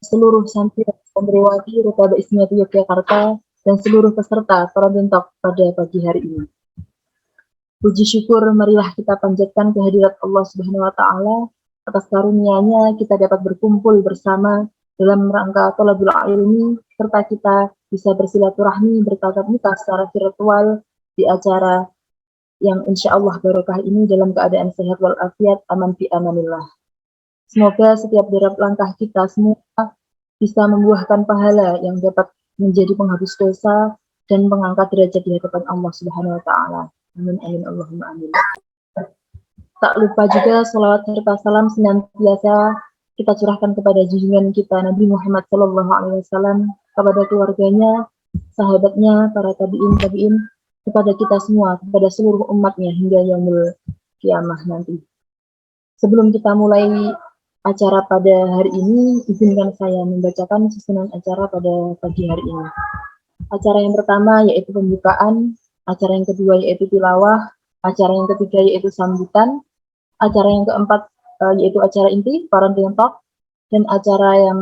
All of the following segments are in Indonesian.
seluruh santri dan santriwati Rutaba Istimewati Yogyakarta dan seluruh peserta Paradontok pada pagi hari ini. Puji syukur marilah kita panjatkan kehadirat Allah Subhanahu wa taala atas karunia-Nya kita dapat berkumpul bersama dalam rangka thalabul ilmi serta kita bisa bersilaturahmi bertatap muka secara virtual di acara yang insya Allah barokah ini dalam keadaan sehat walafiat aman fi amanillah. Semoga setiap derap langkah kita semua bisa membuahkan pahala yang dapat menjadi penghapus dosa dan mengangkat derajat di hadapan Allah Subhanahu wa taala. Amin amin Allahumma amin. Tak lupa juga salawat serta salam senantiasa kita curahkan kepada junjungan kita Nabi Muhammad SAW, kepada keluarganya, sahabatnya, para tabi'in, kepada kita semua, kepada seluruh umatnya hingga yaumul kiamah nanti. Sebelum kita mulai acara pada hari ini, izinkan saya membacakan susunan acara pada pagi hari ini. Acara yang pertama yaitu pembukaan, acara yang kedua yaitu tilawah, acara yang ketiga yaitu sambutan, acara yang keempat yaitu acara inti, parenting talk, dan acara yang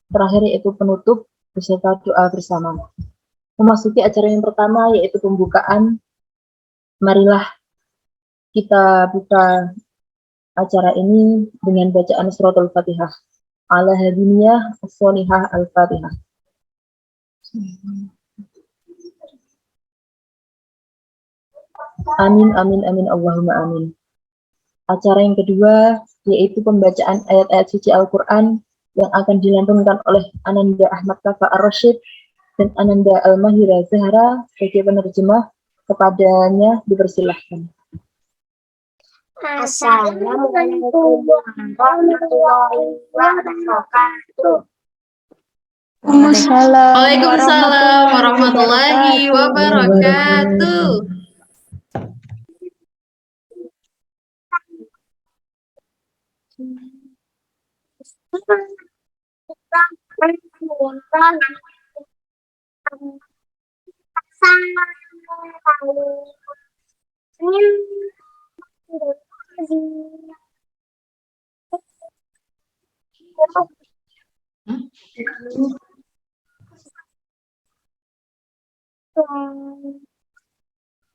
terakhir yaitu penutup beserta doa bersama. Memasuki acara yang pertama yaitu pembukaan, marilah kita buka acara ini dengan bacaan suratul Fatihah. Ala hadiniyah as-solihah al-Fatihah. Amin, amin, amin, Allahumma amin. Acara yang kedua yaitu pembacaan ayat-ayat suci Al-Quran yang akan dilantunkan oleh Ananda Ahmad Kafa Ar-Rasyid dan Ananda Al-Mahira Zahra sebagai penerjemah. Kepadanya dipersilahkan. Assalamualaikum warahmatullahi wabarakatuh. Waalaikumsalam warahmatullahi wabarakatuh.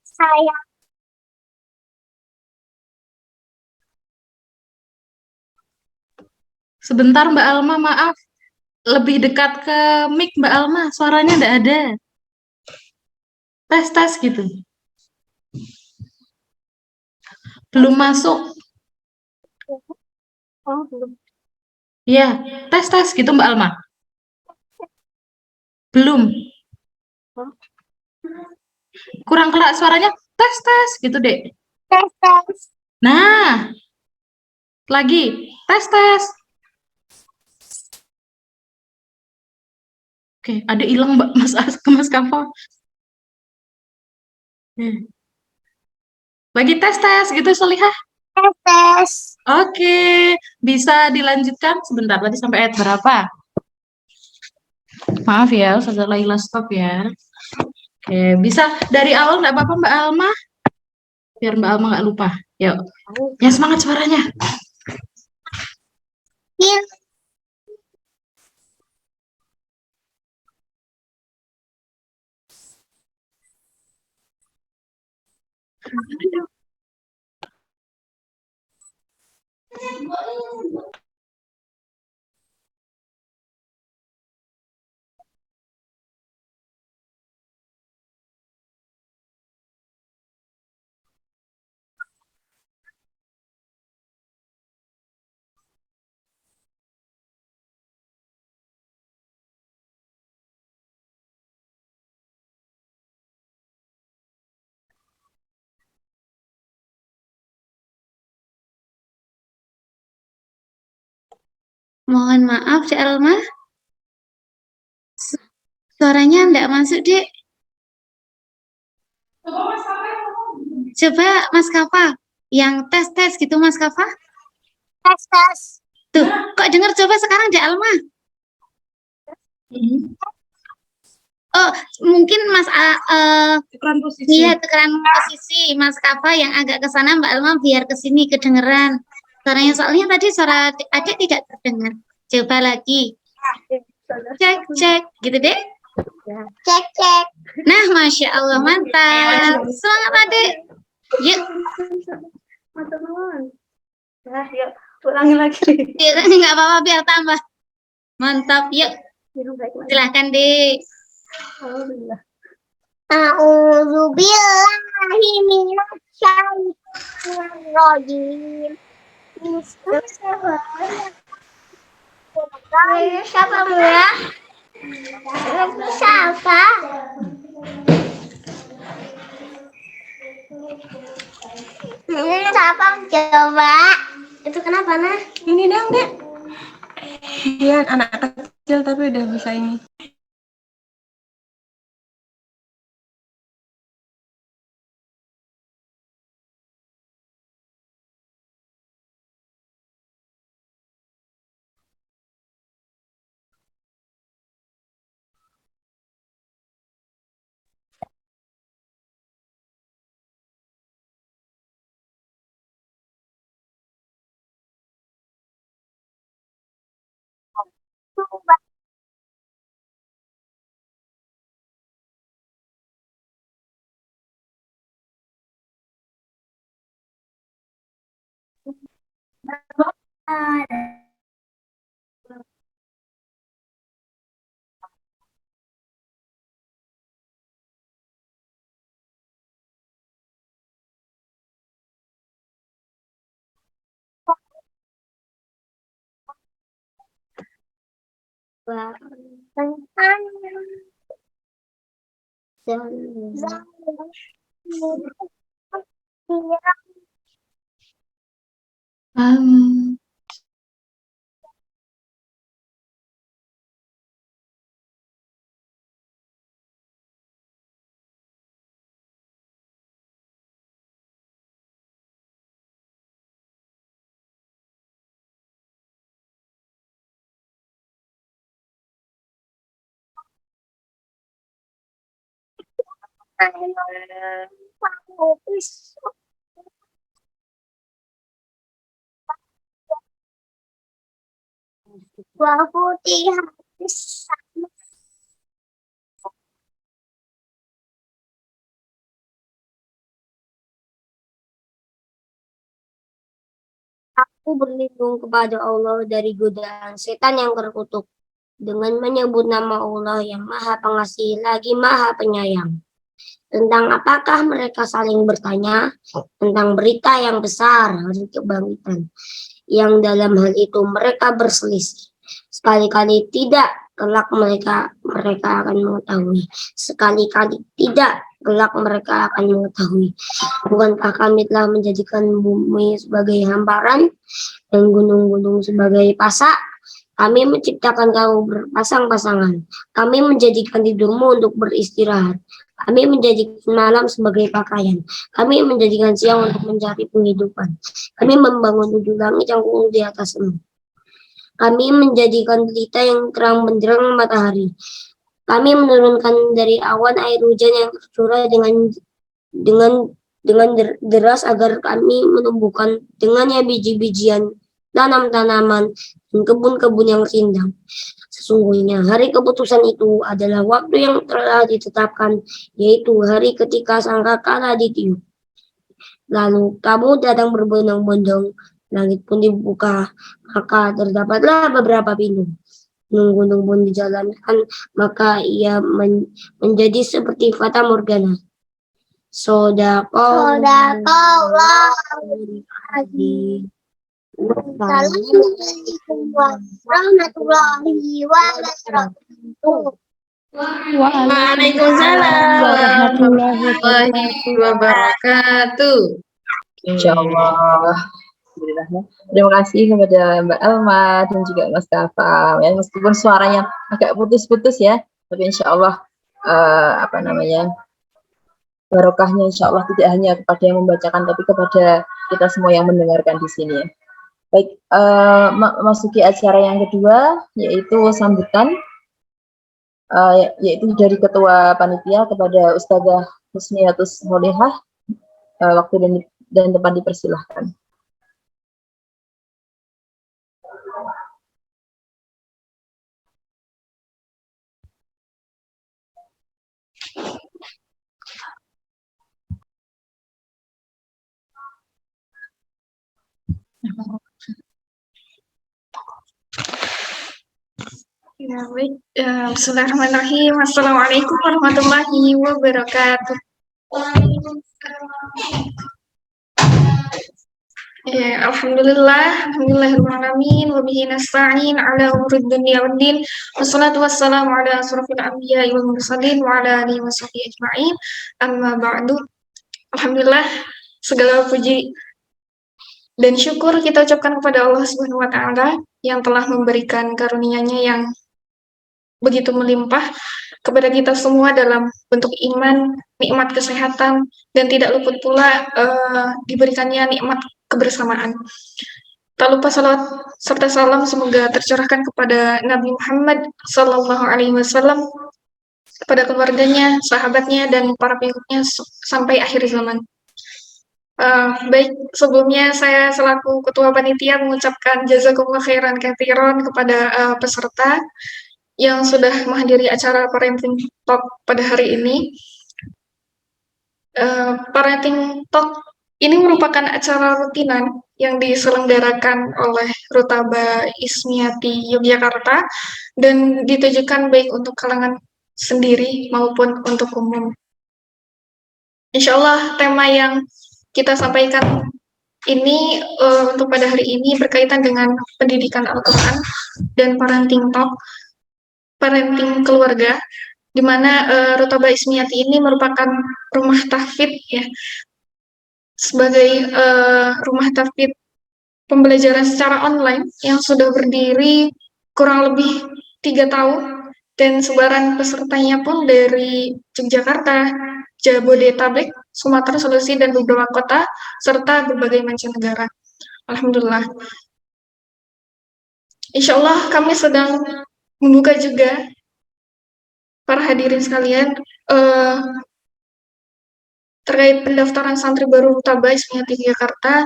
Saya Sebentar Mbak Alma, maaf. Lebih dekat ke mic Mbak Alma, suaranya enggak ada. Tes gitu. Belum masuk. belum. Ya, tes gitu Mbak Alma. Belum. Kurang keras suaranya. Tes gitu, Dek. Tes. Nah. Lagi. Tes. Oke, ada hilang Mbak Mas Kafa. Lagi tes gitu Solihah. Tes. Oke, bisa dilanjutkan sebentar tadi sampai ayat berapa? Maaf ya, Ustazah Laila stop ya. Oke, bisa dari awal nggak apa-apa Mbak Alma? Biar Mbak Alma nggak lupa. Yuk, yang semangat suaranya. Iya. Mohon maaf, Cik Alma. Suaranya enggak masuk, Dek. Coba Mas Kafa, yang tes gitu Mas Kafa. Tes. Tuh, kok dengar coba sekarang Cik Alma? Oh, mungkin Mas Tukeran posisi. Iya, tukeran posisi Mas Kafa yang agak ke sana, Mbak Alma biar ke sini kedengeran. Soalnya tadi suara adik tidak terdengar. Coba lagi. Cek, cek. Gitu deh. Cek, cek. Nah, Masya Allah, mantap. Semangat adik. Yuk, Nah, yuk, ulangi lagi. yuk, nggak apa-apa biar tambah. Mantap, yuk. Silahkan, Dik. Alhamdulillah. A'udzu billahi minasyaitonir rajim. Bismillahirrahmanirrahim. Siapa ya? Siapa? Siapa coba? Itu kenapa, Nah? Ini dong, Dek. Dia anak kecil tapi udah bisa ini. Aku berlindung kepada Allah dari godaan setan yang terkutuk dengan menyebut nama Allah yang Maha Pengasih lagi Maha Penyayang. Tentang apakah mereka saling bertanya tentang berita yang besar hari kebangkitan, yang dalam hal itu mereka berselisih. Sekali-kali tidak, kelak mereka akan mengetahui. Sekali-kali tidak, kelak mereka akan mengetahui. Bukankah kami telah menjadikan bumi sebagai hamparan dan gunung-gunung sebagai pasak? Kami menciptakan kamu berpasang-pasangan. Kami menjadikan tidurmu untuk beristirahat. Kami menjadikan malam sebagai pakaian. Kami menjadikan siang untuk mencari penghidupan. Kami membangun 7 langit yang kukuh di atasmu. Kami menjadikan pelita yang terang benderang matahari. Kami menurunkan dari awan air hujan yang tercurah dengan deras agar kami menumbuhkan dengannya biji-bijian, tanam-tanaman, dan kebun-kebun yang rindang. Sesungguhnya hari keputusan itu adalah waktu yang telah ditetapkan, yaitu hari ketika sangkakala ditiup. Lalu kamu datang berbondong-bondong, langit pun dibuka, maka terdapatlah beberapa pintu. Gunung-gunung pun dijalankan, maka ia menjadi seperti fata morgana. Sodakallah. Assalamualaikum warahmatullahi wabarakatuh. Waalaikumsalam warahmatullahi wabarakatuh. Insyaallah. Alhamdulillah ya. Terima kasih kepada Mbak Elma dan juga Mas Kafa. Ya, meskipun suaranya agak putus-putus ya, tapi insya Allah barokahnya insya Allah tidak hanya kepada yang membacakan, tapi kepada kita semua yang mendengarkan di sini ya. Baik, masuki acara yang kedua, yaitu sambutan, yaitu dari Ketua Panitia kepada Ustazah Husniatus Holehah. Waktu dan tempat dipersilahkan. Ya, baik. Bismillahirrahmanirrahim. Assalamualaikum warahmatullahi wabarakatuh. Ya, alhamdulillahirrahmanirrahim. Wa bihi nasta'in ala umurid dunya waddin. Wassalatu wassalamu ala asrofil anbiya wal mursalin wa ala alihi wa sahbihi ajma'in. Amma ba'du. Alhamdulillah, segala puji dan syukur kita ucapkan kepada Allah Subhanahu wa taala yang telah memberikan karunia-Nya yang begitu melimpah kepada kita semua dalam bentuk iman, nikmat kesehatan, dan tidak luput pula diberikannya nikmat kebersamaan. Tak lupa salawat serta salam semoga tercurahkan kepada Nabi Muhammad Sallallahu Alaihi Wasallam, kepada keluarganya, sahabatnya, dan para pengikutnya sampai akhir zaman. Baik, sebelumnya saya selaku Ketua Panitia mengucapkan jazakumullah khairan katsiran kepada peserta yang sudah menghadiri acara Parenting Talk pada hari ini. Parenting Talk ini merupakan acara rutinan yang diselenggarakan oleh Rutaba Ismiati Yogyakarta dan ditujukan baik untuk kalangan sendiri maupun untuk umum. Insya Allah tema yang kita sampaikan ini untuk pada hari ini berkaitan dengan pendidikan Al-Quran dan Parenting Talk, parenting keluarga, di mana Rutaba Ismiati ini merupakan rumah tahfidz ya, sebagai rumah tahfidz pembelajaran secara online yang sudah berdiri kurang lebih 3 tahun dan sebaran pesertanya pun dari Yogyakarta, Jabodetabek, Sumatera, Sulawesi, dan beberapa kota, serta berbagai mancanegara. Alhamdulillah. Insya Allah kami sedang membuka juga para hadirin sekalian terkait pendaftaran santri baru Rutaba Ismiati Jakarta.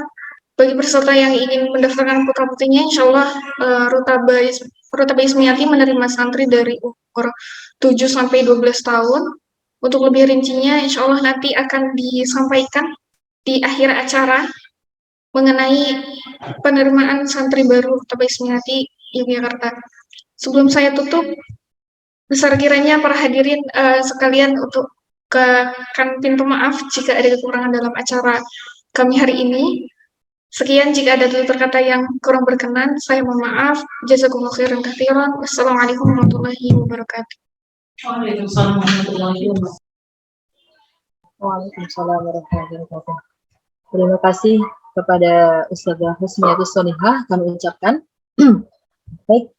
Bagi peserta yang ingin mendaftarkan putra-putrinya, insya Allah Rutaba Ismiati menerima santri dari umur 7-12 tahun. Untuk lebih rincinya, insya Allah nanti akan disampaikan di akhir acara mengenai penerimaan santri baru Rutaba Ismiati Yogyakarta. Sebelum saya tutup, besar kiranya para hadirin sekalian untuk pintu maaf jika ada kekurangan dalam acara kami hari ini. Sekian, jika ada tutur kata yang kurang berkenan, saya mohon maaf. Jazakumullah khairan katsiran. Wassalamualaikum warahmatullahi wabarakatuh. Waalaikumsalam warahmatullahi wabarakatuh. Waalaikumsalam warahmatullahi wabarakatuh. Terima kasih kepada Ustazah Husniatus Sonihah kami ucapkan. Baik,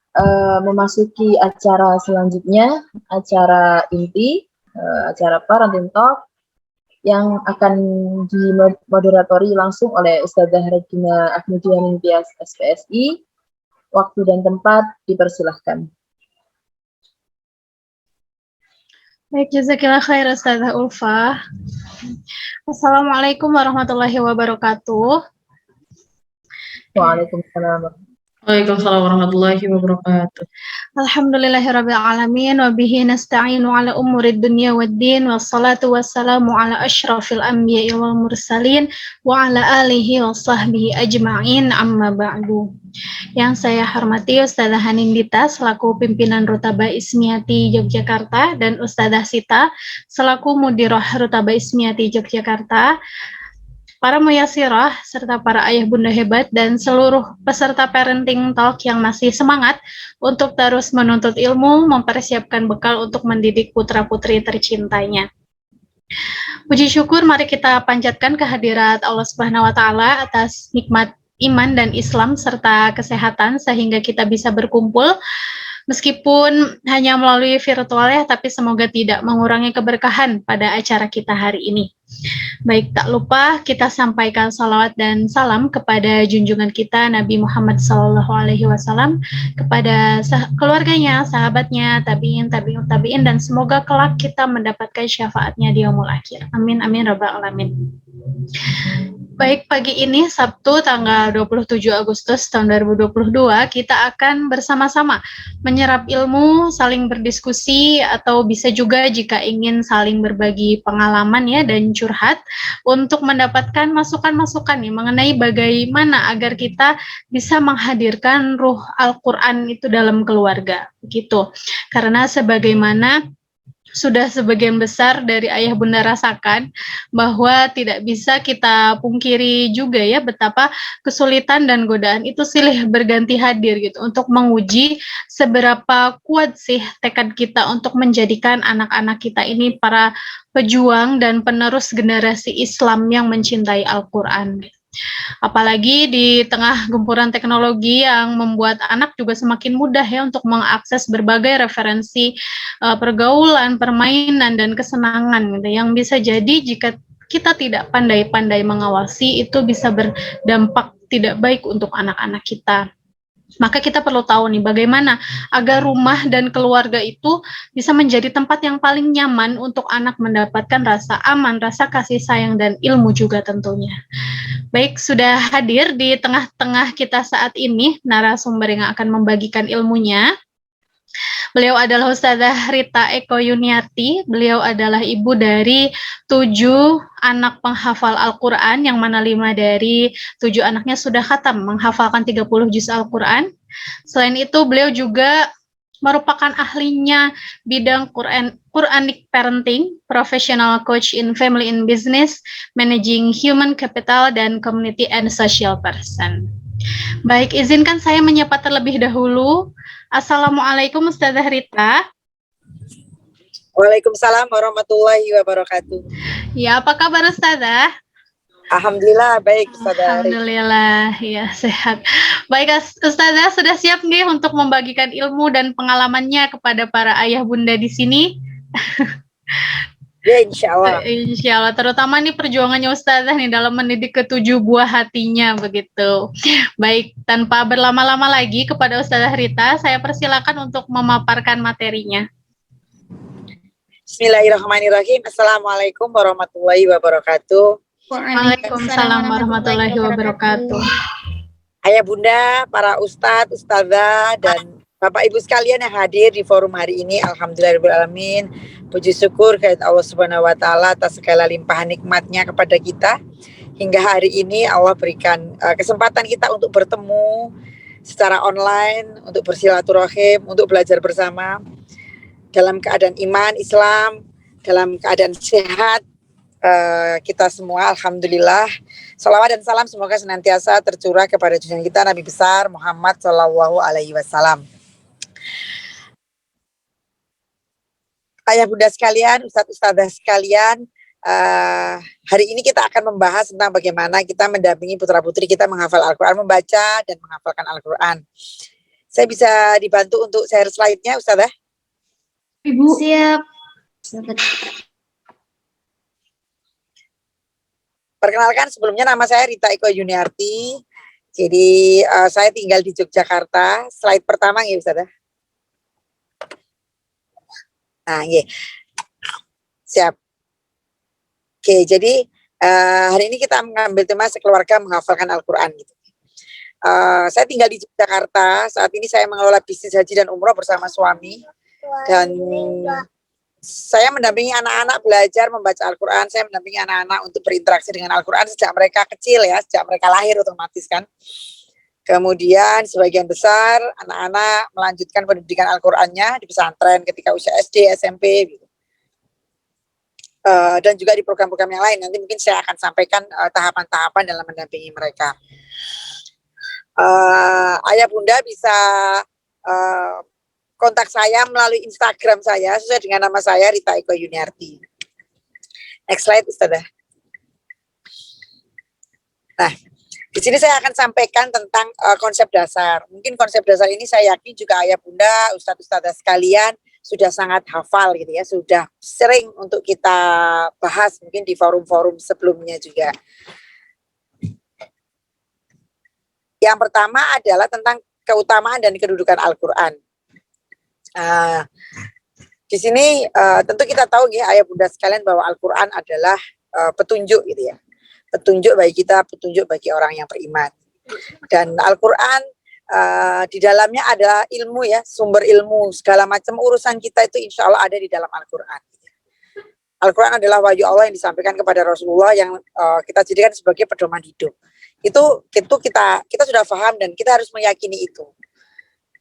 memasuki acara selanjutnya, acara inti, acara Parenting Talk yang akan dimoderatori langsung oleh Ustazah Regina Agnedia Ningtyas SPSI. Waktu dan tempat dipersilahkan. Baik, jazakillah khair Ustazah Ulfa. Assalamualaikum warahmatullahi wabarakatuh. Waalaikumsalam. Waalaikumsalam warahmatullahi wabarakatuh. Alhamdulillahirabbil alamin wa bihi nasta'inu ala umurid dunya waddin wassalatu wassalamu ala asyrafil anbiya'i wal mursalin wa ala alihi wa sahbihi ajma'in amma ba'du. Yang saya hormati Ustazah Hanindita selaku pimpinan Rutaba Ismiati Yogyakarta dan Ustazah Sita selaku mudirah Rutaba Ismiati Yogyakarta, para muyasirah, serta para ayah bunda hebat dan seluruh peserta Parenting Talk yang masih semangat untuk terus menuntut ilmu, mempersiapkan bekal untuk mendidik putra-putri tercintanya. Puji syukur mari kita panjatkan kehadirat Allah Subhanahu wa taala atas nikmat iman dan Islam serta kesehatan sehingga kita bisa berkumpul meskipun hanya melalui virtual ya, tapi semoga tidak mengurangi keberkahan pada acara kita hari ini. Baik, tak lupa kita sampaikan salawat dan salam kepada junjungan kita Nabi Muhammad SAW, kepada keluarganya, sahabatnya, tabi'in, dan semoga kelak kita mendapatkan syafaatnya di yaumul akhir. Amin, amin, rabbal alamin. Baik, pagi ini Sabtu tanggal 27 Agustus tahun 2022 kita akan bersama-sama menyerap ilmu, saling berdiskusi, atau bisa juga jika ingin saling berbagi pengalaman ya dan curhat untuk mendapatkan masukan-masukan nih mengenai bagaimana agar kita bisa menghadirkan ruh Al-Quran itu dalam keluarga gitu. Karena sebagaimana sudah sebagian besar dari ayah bunda rasakan bahwa tidak bisa kita pungkiri juga ya betapa kesulitan dan godaan itu silih berganti hadir gitu untuk menguji seberapa kuat sih tekad kita untuk menjadikan anak-anak kita ini para pejuang dan penerus generasi Islam yang mencintai Al-Quran. Apalagi di tengah gempuran teknologi yang membuat anak juga semakin mudah ya untuk mengakses berbagai referensi pergaulan, permainan, dan kesenangan gitu, yang bisa jadi jika kita tidak pandai-pandai mengawasi itu bisa berdampak tidak baik untuk anak-anak kita. Maka kita perlu tahu nih bagaimana agar rumah dan keluarga itu bisa menjadi tempat yang paling nyaman untuk anak mendapatkan rasa aman, rasa kasih sayang, dan ilmu juga tentunya. Baik, sudah hadir di tengah-tengah kita saat ini narasumber yang akan membagikan ilmunya. Beliau adalah Ustazah Rita Eko Yuniarti. Beliau adalah ibu dari 7 anak penghafal Al-Quran, yang mana 5 dari 7 anaknya sudah khatam menghafalkan 30 juz Al-Quran. Selain itu, beliau juga merupakan ahlinya bidang Quranic Parenting, Professional Coach in Family and Business, Managing Human Capital, dan Community and Social Person. Baik, izinkan saya menyapa terlebih dahulu. Assalamualaikum Ustazah Rita. Waalaikumsalam warahmatullahi wabarakatuh. Ya, apa kabar Ustazah? Alhamdulillah baik Ustazah. Alhamdulillah, ya sehat. Baik Ustazah, sudah siap nih untuk membagikan ilmu dan pengalamannya kepada para ayah bunda di sini? Ya, insya Allah. Insya Allah, terutama nih perjuangannya Ustazah nih dalam mendidik ke-7 buah hatinya begitu. Baik, tanpa berlama-lama lagi kepada Ustazah Rita, saya persilakan untuk memaparkan materinya. Bismillahirrahmanirrahim. Assalamualaikum warahmatullahi wabarakatuh. Waalaikumsalam warahmatullahi wabarakatuh. Ayah bunda, para ustadz, ustazah, dan Bapak Ibu sekalian yang hadir di forum hari ini, alhamdulillahirrahmanirrahim. Puji syukur kehadirat Allah Subhanahu wa taala atas segala limpahan nikmatnya kepada kita. Hingga hari ini Allah berikan kesempatan kita untuk bertemu secara online, untuk bersilaturahim, untuk belajar bersama dalam keadaan iman Islam, dalam keadaan sehat. Kita semua alhamdulillah. Shalawat dan salam semoga senantiasa tercurah kepada junjungan kita Nabi besar Muhammad Shallallahu alaihi wasallam. Ayah bunda sekalian, ustadz-ustadzah sekalian, hari ini kita akan membahas tentang bagaimana kita mendampingi putra-putri kita menghafal Al-Quran, membaca dan menghafalkan Al-Quran. Saya bisa dibantu untuk share slide-nya, Ustazah? Ibu. Siap. Perkenalkan, sebelumnya nama saya Rita Eko Yuniarti. Jadi saya tinggal di Yogyakarta. Slide pertama ya, Ustazah. Nah, iya. Siap. Oke, jadi hari ini kita mengambil tema sekeluarga menghafalkan Al-Quran gitu. Saya tinggal di Jakarta. Saat ini saya mengelola bisnis haji dan umroh bersama suami. Dan saya mendampingi anak-anak belajar membaca Al-Quran. Saya mendampingi anak-anak untuk berinteraksi dengan Al-Quran sejak mereka kecil ya, sejak mereka lahir otomatis kan. Kemudian sebagian besar anak-anak melanjutkan pendidikan Al-Qurannya di pesantren ketika usia SD, SMP gitu. Dan juga di program-program yang lain. Nanti mungkin saya akan sampaikan tahapan-tahapan dalam mendampingi mereka. Ayah bunda bisa kontak saya melalui Instagram saya sesuai dengan nama saya Rita Eko Yuniarti. Next slide, Ustazah. Nah, di sini saya akan sampaikan tentang konsep dasar. Mungkin konsep dasar ini saya yakin juga ayah bunda, ustadz-ustadzah sekalian sudah sangat hafal gitu ya, sudah sering untuk kita bahas mungkin di forum-forum sebelumnya juga. Yang pertama adalah tentang keutamaan dan kedudukan Al-Quran. Di sini tentu kita tahu ya ayah bunda sekalian bahwa Al-Quran adalah petunjuk gitu ya. petunjuk bagi kita, petunjuk bagi orang yang beriman. Dan Al-Quran di dalamnya ada ilmu ya, sumber ilmu, segala macam urusan kita itu insya Allah ada di dalam Al-Quran. Al-Quran adalah wahyu Allah yang disampaikan kepada Rasulullah yang kita jadikan sebagai pedoman hidup. Itu kita sudah paham dan kita harus meyakini itu.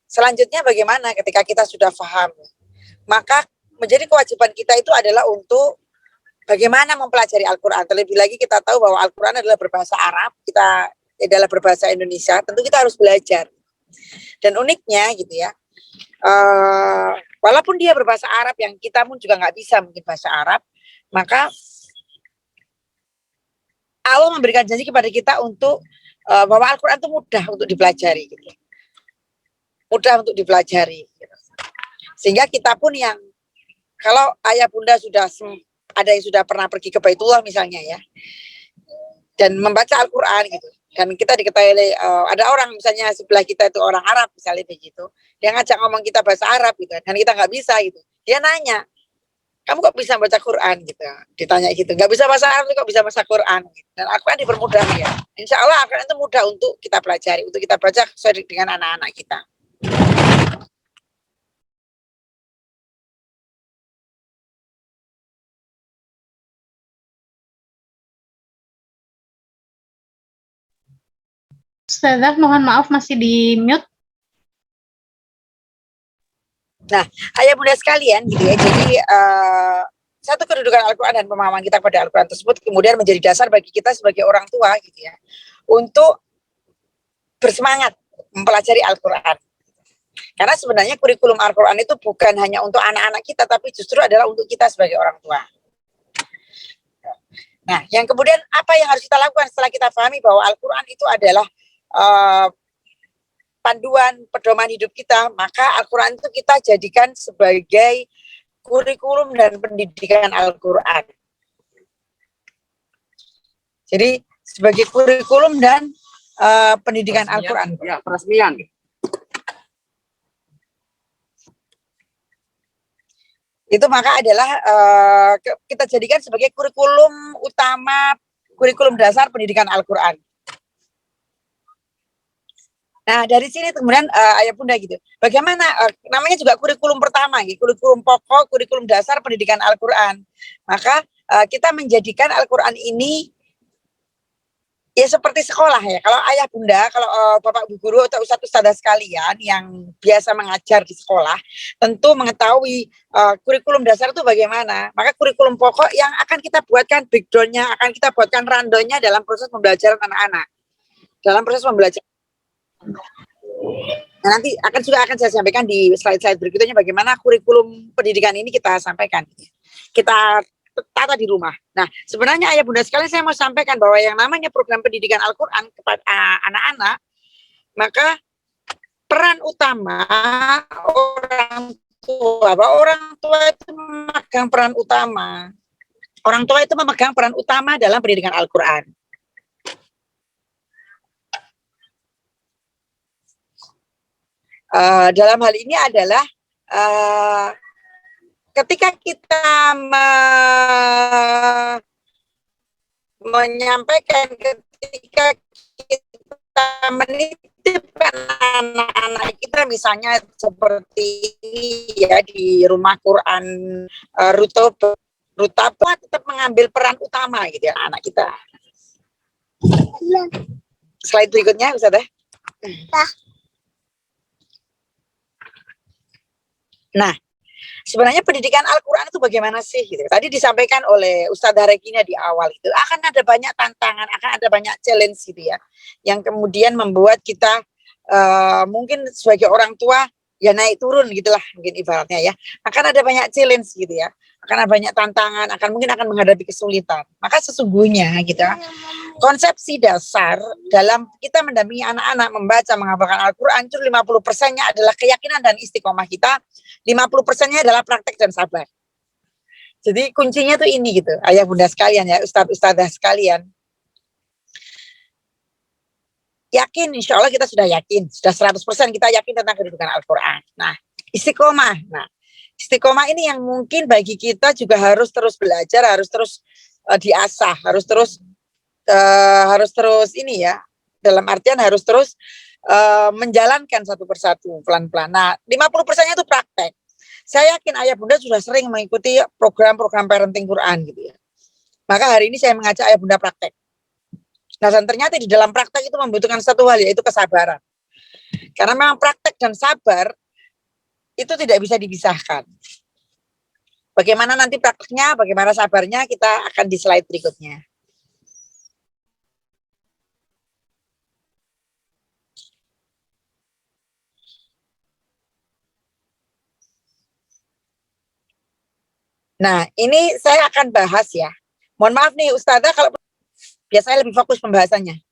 Selanjutnya bagaimana ketika kita sudah paham? Maka menjadi kewajiban kita itu adalah untuk bagaimana mempelajari Al-Quran. Terlebih lagi kita tahu bahwa Al-Quran adalah berbahasa Arab, kita adalah berbahasa Indonesia, tentu kita harus belajar. Dan uniknya gitu ya, walaupun dia berbahasa Arab yang kita pun juga nggak bisa mungkin bahasa Arab, maka Allah memberikan janji kepada kita untuk bahwa Al-Quran itu mudah untuk dipelajari, gitu. Mudah untuk dipelajari. Gitu. Sehingga kita pun yang kalau ayah bunda sudah ada yang sudah pernah pergi ke Baitullah misalnya ya, dan membaca Al-Quran gitu, dan kita diketahui ada orang misalnya sebelah kita itu orang Arab misalnya begitu, dia ngajak ngomong kita bahasa Arab gitu, dan kita nggak bisa gitu, dia nanya, kamu kok bisa baca Quran gitu, ditanya gitu, nggak bisa bahasa Arab kok bisa baca Quran gitu. Dan Al-Quran dipermudah ya, insya Allah Al-Quran itu mudah untuk kita pelajari, untuk kita baca sesuai dengan anak-anak kita. Ustazah, mohon maaf masih di mute. Nah, ayah bunda sekalian gitu ya, jadi satu kedudukan Al-Quran dan pemahaman kita pada Al-Quran tersebut kemudian menjadi dasar bagi kita sebagai orang tua gitu ya, untuk bersemangat mempelajari Al-Quran. Karena sebenarnya kurikulum Al-Quran itu bukan hanya untuk anak-anak kita, tapi justru adalah untuk kita sebagai orang tua. Nah, yang kemudian apa yang harus kita lakukan setelah kita pahami bahwa Al-Quran itu adalah panduan pedoman hidup kita, maka Al-Quran itu kita jadikan sebagai kurikulum dan pendidikan Al-Quran. Jadi sebagai kurikulum dan pendidikan Al-Quran. Ya, peresmian. Itu maka adalah kita jadikan sebagai kurikulum utama, kurikulum dasar pendidikan Al-Quran. Nah, dari sini kemudian ayah bunda gitu. Bagaimana namanya juga kurikulum pertama gitu, kurikulum pokok, kurikulum dasar pendidikan Al-Qur'an. Maka kita menjadikan Al-Qur'an ini ya seperti sekolah ya. Kalau ayah bunda, kalau bapak ibu guru atau ustadz-ustadzah sekalian yang biasa mengajar di sekolah, tentu mengetahui kurikulum dasar itu bagaimana. Maka kurikulum pokok yang akan kita buatkan background-nya, akan kita buatkan rundown-nya dalam proses pembelajaran anak-anak. Dalam proses pembelajaran. Nah, nanti akan saya sampaikan di slide-slide berikutnya bagaimana kurikulum pendidikan ini kita sampaikan. Kita tata di rumah. Nah, sebenarnya ayah bunda sekalian saya mau sampaikan bahwa yang namanya program pendidikan Al-Quran kepada anak-anak, maka peran utama orang tua, bahwa orang tua itu memegang peran utama. Orang tua itu memegang peran utama dalam pendidikan Al-Quran. Dalam hal ini adalah ketika kita menyampaikan, ketika kita menitipkan anak-anak kita misalnya seperti ini ya di rumah Quran Rutaba tetap mengambil peran utama gitu ya anak kita. Slide berikutnya Ustazah. Nah, sebenarnya pendidikan Al-Quran itu bagaimana sih? Gitu. Tadi disampaikan oleh Ustadzah Regina di awal itu akan ada banyak tantangan, akan ada banyak challenge gitu ya, yang kemudian membuat kita mungkin sebagai orang tua ya naik turun gitulah mungkin ibaratnya ya. Akan ada banyak challenge gitu ya, akan ada banyak tantangan, mungkin akan menghadapi kesulitan. Maka sesungguhnya gitu, konsepsi dasar dalam kita mendampingi anak-anak membaca menghafalkan Al-Quran itu 50%-nya adalah keyakinan dan istiqomah kita, 50%-nya adalah praktek dan sabar. Jadi kuncinya tuh ini gitu, ayah bunda sekalian ya, ustadz-ustadzah sekalian. Yakin, insya Allah kita sudah yakin, sudah 100% kita yakin tentang kedudukan Al-Quran. Nah, istiqomah. Nah, istiqomah ini yang mungkin bagi kita juga harus terus belajar, harus terus diasah, harus terus harus terus ini ya, dalam artian harus terus menjalankan satu persatu pelan-pelan. Nah, 50%-nya itu praktek. Saya yakin ayah bunda sudah sering mengikuti program-program parenting Quran gitu ya. Maka hari ini saya mengajak ayah bunda praktek. Nah, dan ternyata di dalam praktek itu membutuhkan satu hal, yaitu kesabaran. Karena memang praktek dan sabar itu tidak bisa dipisahkan. Bagaimana nanti prakteknya, bagaimana sabarnya, kita akan di slide berikutnya. Nah, ini saya akan bahas ya. Mohon maaf nih Ustazah kalau biasanya lebih fokus pembahasannya.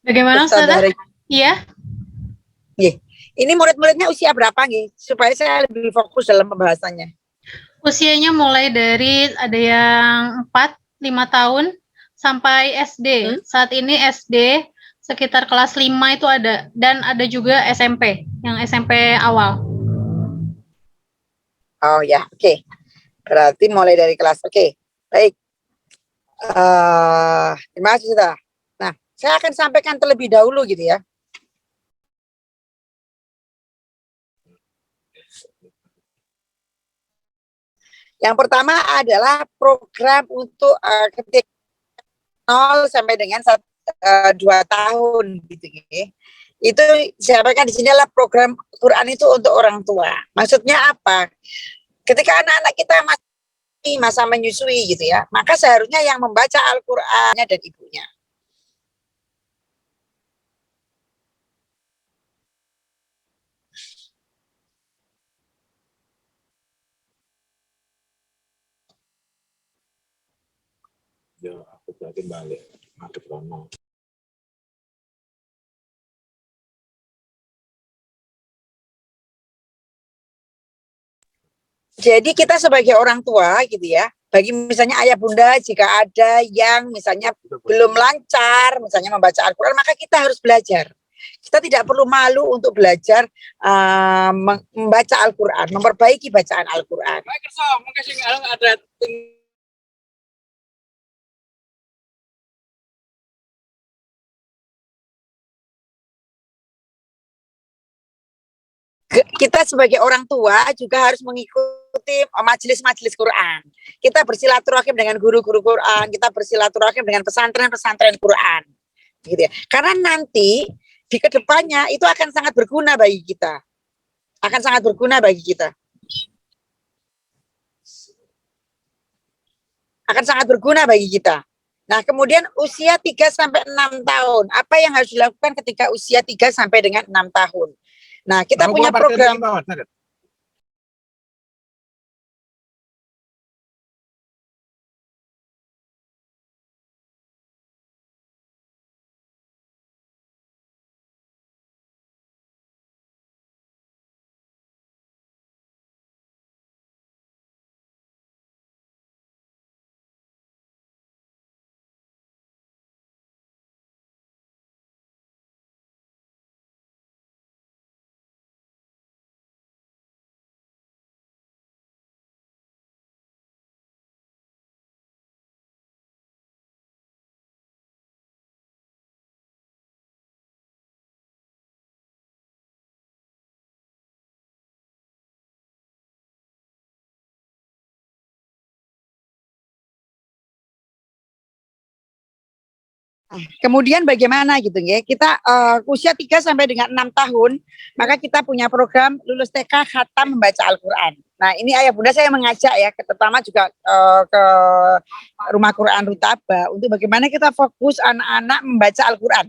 Bagaimana Ustazah? Iya. Ini murid-muridnya usia berapa nih? Supaya saya lebih fokus dalam pembahasannya. Usianya mulai dari ada yang 4, 5 tahun sampai SD. Saat ini SD sekitar kelas 5 itu ada, dan ada juga SMP, yang SMP awal. Oh ya, oke. Berarti mulai dari kelas, oke. Baik. Terima kasih sudah. Nah, saya akan sampaikan terlebih dahulu gitu ya. Yang pertama adalah program untuk ketika 0 sampai dengan 2 tahun gitu ya. Itu saya sampaikan di sini adalah program Quran itu untuk orang tua. Maksudnya apa? Ketika anak-anak kita masih masa menyusui gitu ya, maka seharusnya yang membaca Al-Qur'annya dan ibunya. Ya, aku berarti balik ngadep rono. Jadi kita sebagai orang tua gitu ya, bagi misalnya ayah bunda jika ada yang misalnya belum lancar misalnya membaca Al-Quran, maka kita harus belajar. Kita tidak perlu malu untuk belajar membaca Al-Quran, memperbaiki bacaan Al-Quran. Kita sebagai orang tua juga harus mengikuti majelis-majelis Quran. Kita bersilaturahim dengan guru-guru Quran, kita bersilaturahim dengan pesantren-pesantren Quran. Gitu ya. Karena nanti di kedepannya itu akan sangat berguna bagi kita. Akan sangat berguna bagi kita. Akan sangat berguna bagi kita. Nah, kemudian usia 3 sampai 6 tahun. Apa yang harus dilakukan ketika usia 3 sampai dengan 6 tahun? Nah, kita punya program. Kemudian bagaimana gitu ya, kita usia 3 sampai dengan 6 tahun, maka kita punya program lulus TK khatam membaca Al-Quran. Nah, ini ayah bunda saya mengajak ya, terutama juga ke Rumah Quran Rutaba, untuk bagaimana kita fokus anak-anak membaca Al-Quran.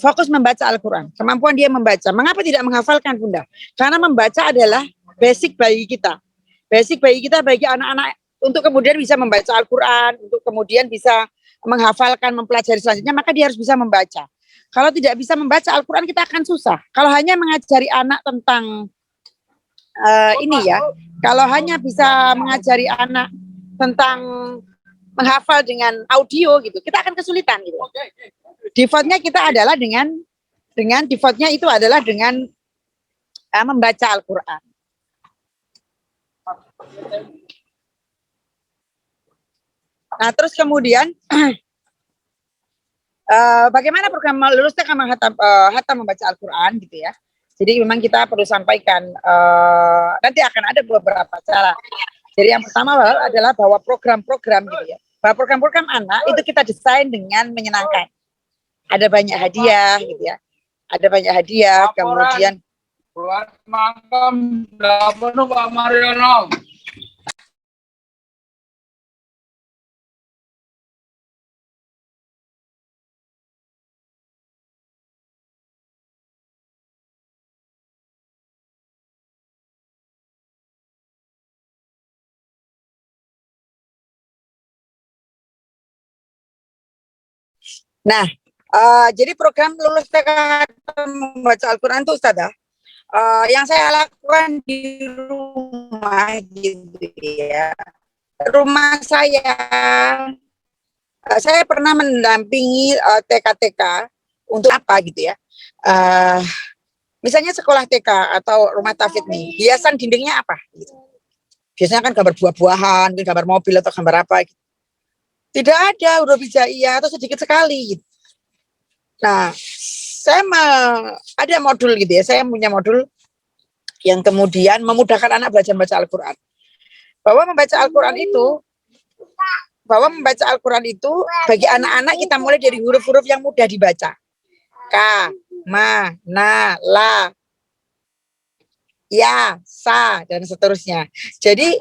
Fokus membaca Al-Quran, kemampuan dia membaca. Mengapa tidak menghafalkan bunda? Karena membaca adalah basic bagi kita. Basic bagi kita, bagi anak-anak, untuk kemudian bisa membaca Al-Quran, untuk kemudian bisa menghafalkan, mempelajari selanjutnya, maka dia harus bisa membaca. Kalau tidak bisa membaca Al-Quran, kita akan susah. Kalau hanya mengajari anak tentang ini ya, kalau hanya bisa mengajari anak tentang menghafal dengan audio gitu, kita akan kesulitan gitu. Defaultnya kita adalah dengan defaultnya itu adalah dengan membaca Al-Quran. Nah, terus kemudian bagaimana program lulus TK hatam membaca Al-Quran gitu ya. Jadi memang kita perlu sampaikan nanti akan ada beberapa cara. Jadi yang pertama adalah bahwa program-program gitu ya. Bahwa program-program anak itu kita desain dengan menyenangkan. Ada banyak hadiah gitu ya. Ada banyak hadiah, kemudian Buat makan udah penuh Pak Mariono. nah, jadi program lulus TK membaca Al-Quran itu Ustazah, yang saya lakukan di rumah gitu ya. Rumah saya pernah mendampingi TK-TK untuk apa gitu ya. Misalnya sekolah TK atau rumah tahfidz nih, hiasan dindingnya apa gitu. Biasanya kan gambar buah-buahan, gambar mobil atau gambar apa gitu. Tidak ada huruf hijaiyah atau sedikit sekali gitu. Nah, ada modul gitu ya, saya punya modul yang kemudian memudahkan anak belajar membaca Al-Quran. Bahwa membaca Al-Quran itu bagi anak-anak kita mulai dari huruf-huruf yang mudah dibaca. Ka, ma, na, la, ya, sa, dan seterusnya. Jadi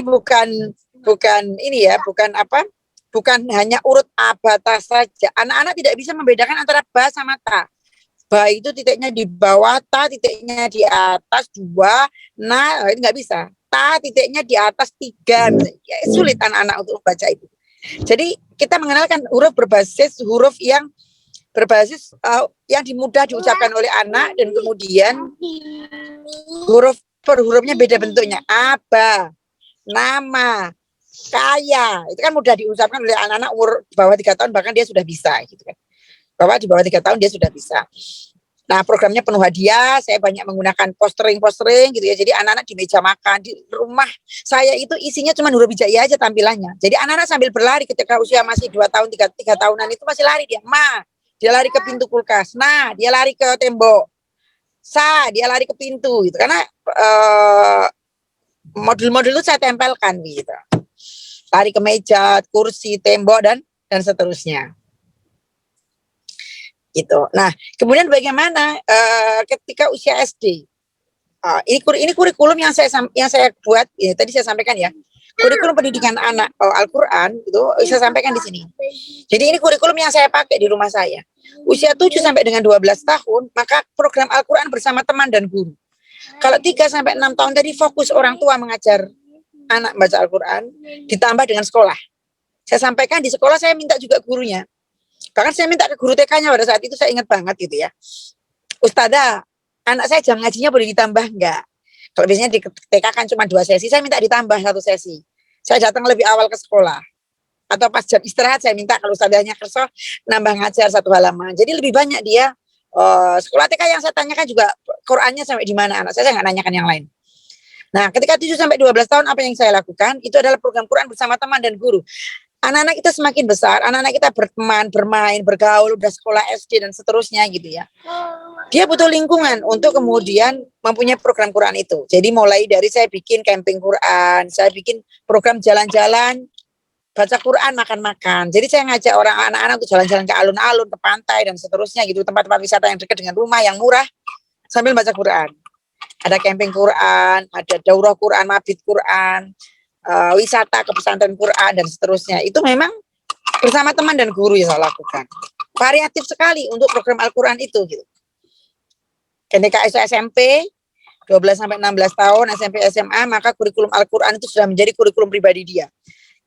bukan ini ya, bukan hanya urut a, ba, ta saja. Anak-anak tidak bisa membedakan antara ba sama ta. Ba itu titiknya di bawah, ta titiknya di atas 2, na itu nggak bisa. Ta titiknya di atas 3. Ya, sulit anak-anak untuk membaca itu. Jadi kita mengenalkan huruf yang berbasis yang mudah diucapkan oleh anak, dan kemudian huruf per hurufnya beda bentuknya. Aba, nama, kaya, itu kan mudah diucapkan oleh anak-anak umur bawah 3 tahun, bahkan dia sudah bisa gitu kan. Bahwa di bawah 3 tahun dia sudah bisa. Nah, programnya penuh hadiah, saya banyak menggunakan postering gitu ya. Jadi anak-anak di meja makan, di rumah saya itu isinya cuma huruf hijaiyah aja tampilannya. Jadi anak-anak sambil berlari ketika usia masih 2 tahun, 3 tahunan itu masih lari dia. Ma, dia lari ke pintu kulkas. Nah, dia lari ke tembok. Sa, dia lari ke pintu gitu. Karena modul-modul itu saya tempelkan gitu. Lari ke meja, kursi, tembok dan seterusnya. Gitu. Nah, kemudian bagaimana ketika usia SD? Ini kurikulum yang saya buat, ya, tadi saya sampaikan ya. Kurikulum pendidikan anak Al-Quran itu saya sampaikan di sini. Jadi ini kurikulum yang saya pakai di rumah saya. Usia 7 sampai dengan 12 tahun, maka program Al-Quran bersama teman dan guru. Kalau 3 sampai 6 tahun tadi fokus orang tua mengajar anak baca Al-Quran, ditambah dengan sekolah. Saya sampaikan di sekolah, saya minta juga gurunya. Bahkan saya minta ke guru TK-nya pada saat itu, saya ingat banget gitu ya. Ustazah, anak saya jam ngajinya boleh ditambah enggak? Kalau biasanya di TK kan cuma 2 sesi, saya minta ditambah 1 sesi. Saya datang lebih awal ke sekolah. Atau pas jam istirahat saya minta kalau ustazahnya kerso nambah ngajar 1 halaman. Jadi lebih banyak dia sekolah TK yang saya tanyakan juga Qurannya sampai di mana anak saya nggak nanyakan yang lain. Nah, ketika 7 sampai 12 tahun apa yang saya lakukan? Itu adalah program Quran bersama teman dan guru. Anak-anak kita semakin besar, anak-anak kita berteman, bermain, bergaul, udah sekolah SD dan seterusnya gitu ya. Dia butuh lingkungan untuk kemudian mempunyai program Quran itu. Jadi mulai dari saya bikin camping Quran, saya bikin program jalan-jalan, baca Quran, makan-makan. Jadi saya ngajak orang anak-anak untuk jalan-jalan ke alun-alun, ke pantai dan seterusnya gitu, tempat-tempat wisata yang dekat dengan rumah yang murah sambil baca Quran. Ada camping Quran, ada daurah Quran, mabit Quran, wisata ke pesantren Quran dan seterusnya. Itu memang bersama teman dan guru yang saya lakukan. Variatif sekali untuk program Al-Quran itu gitu. Ketika SMP 12 sampai 16 tahun, SMP SMA, maka kurikulum Al-Quran itu sudah menjadi kurikulum pribadi dia.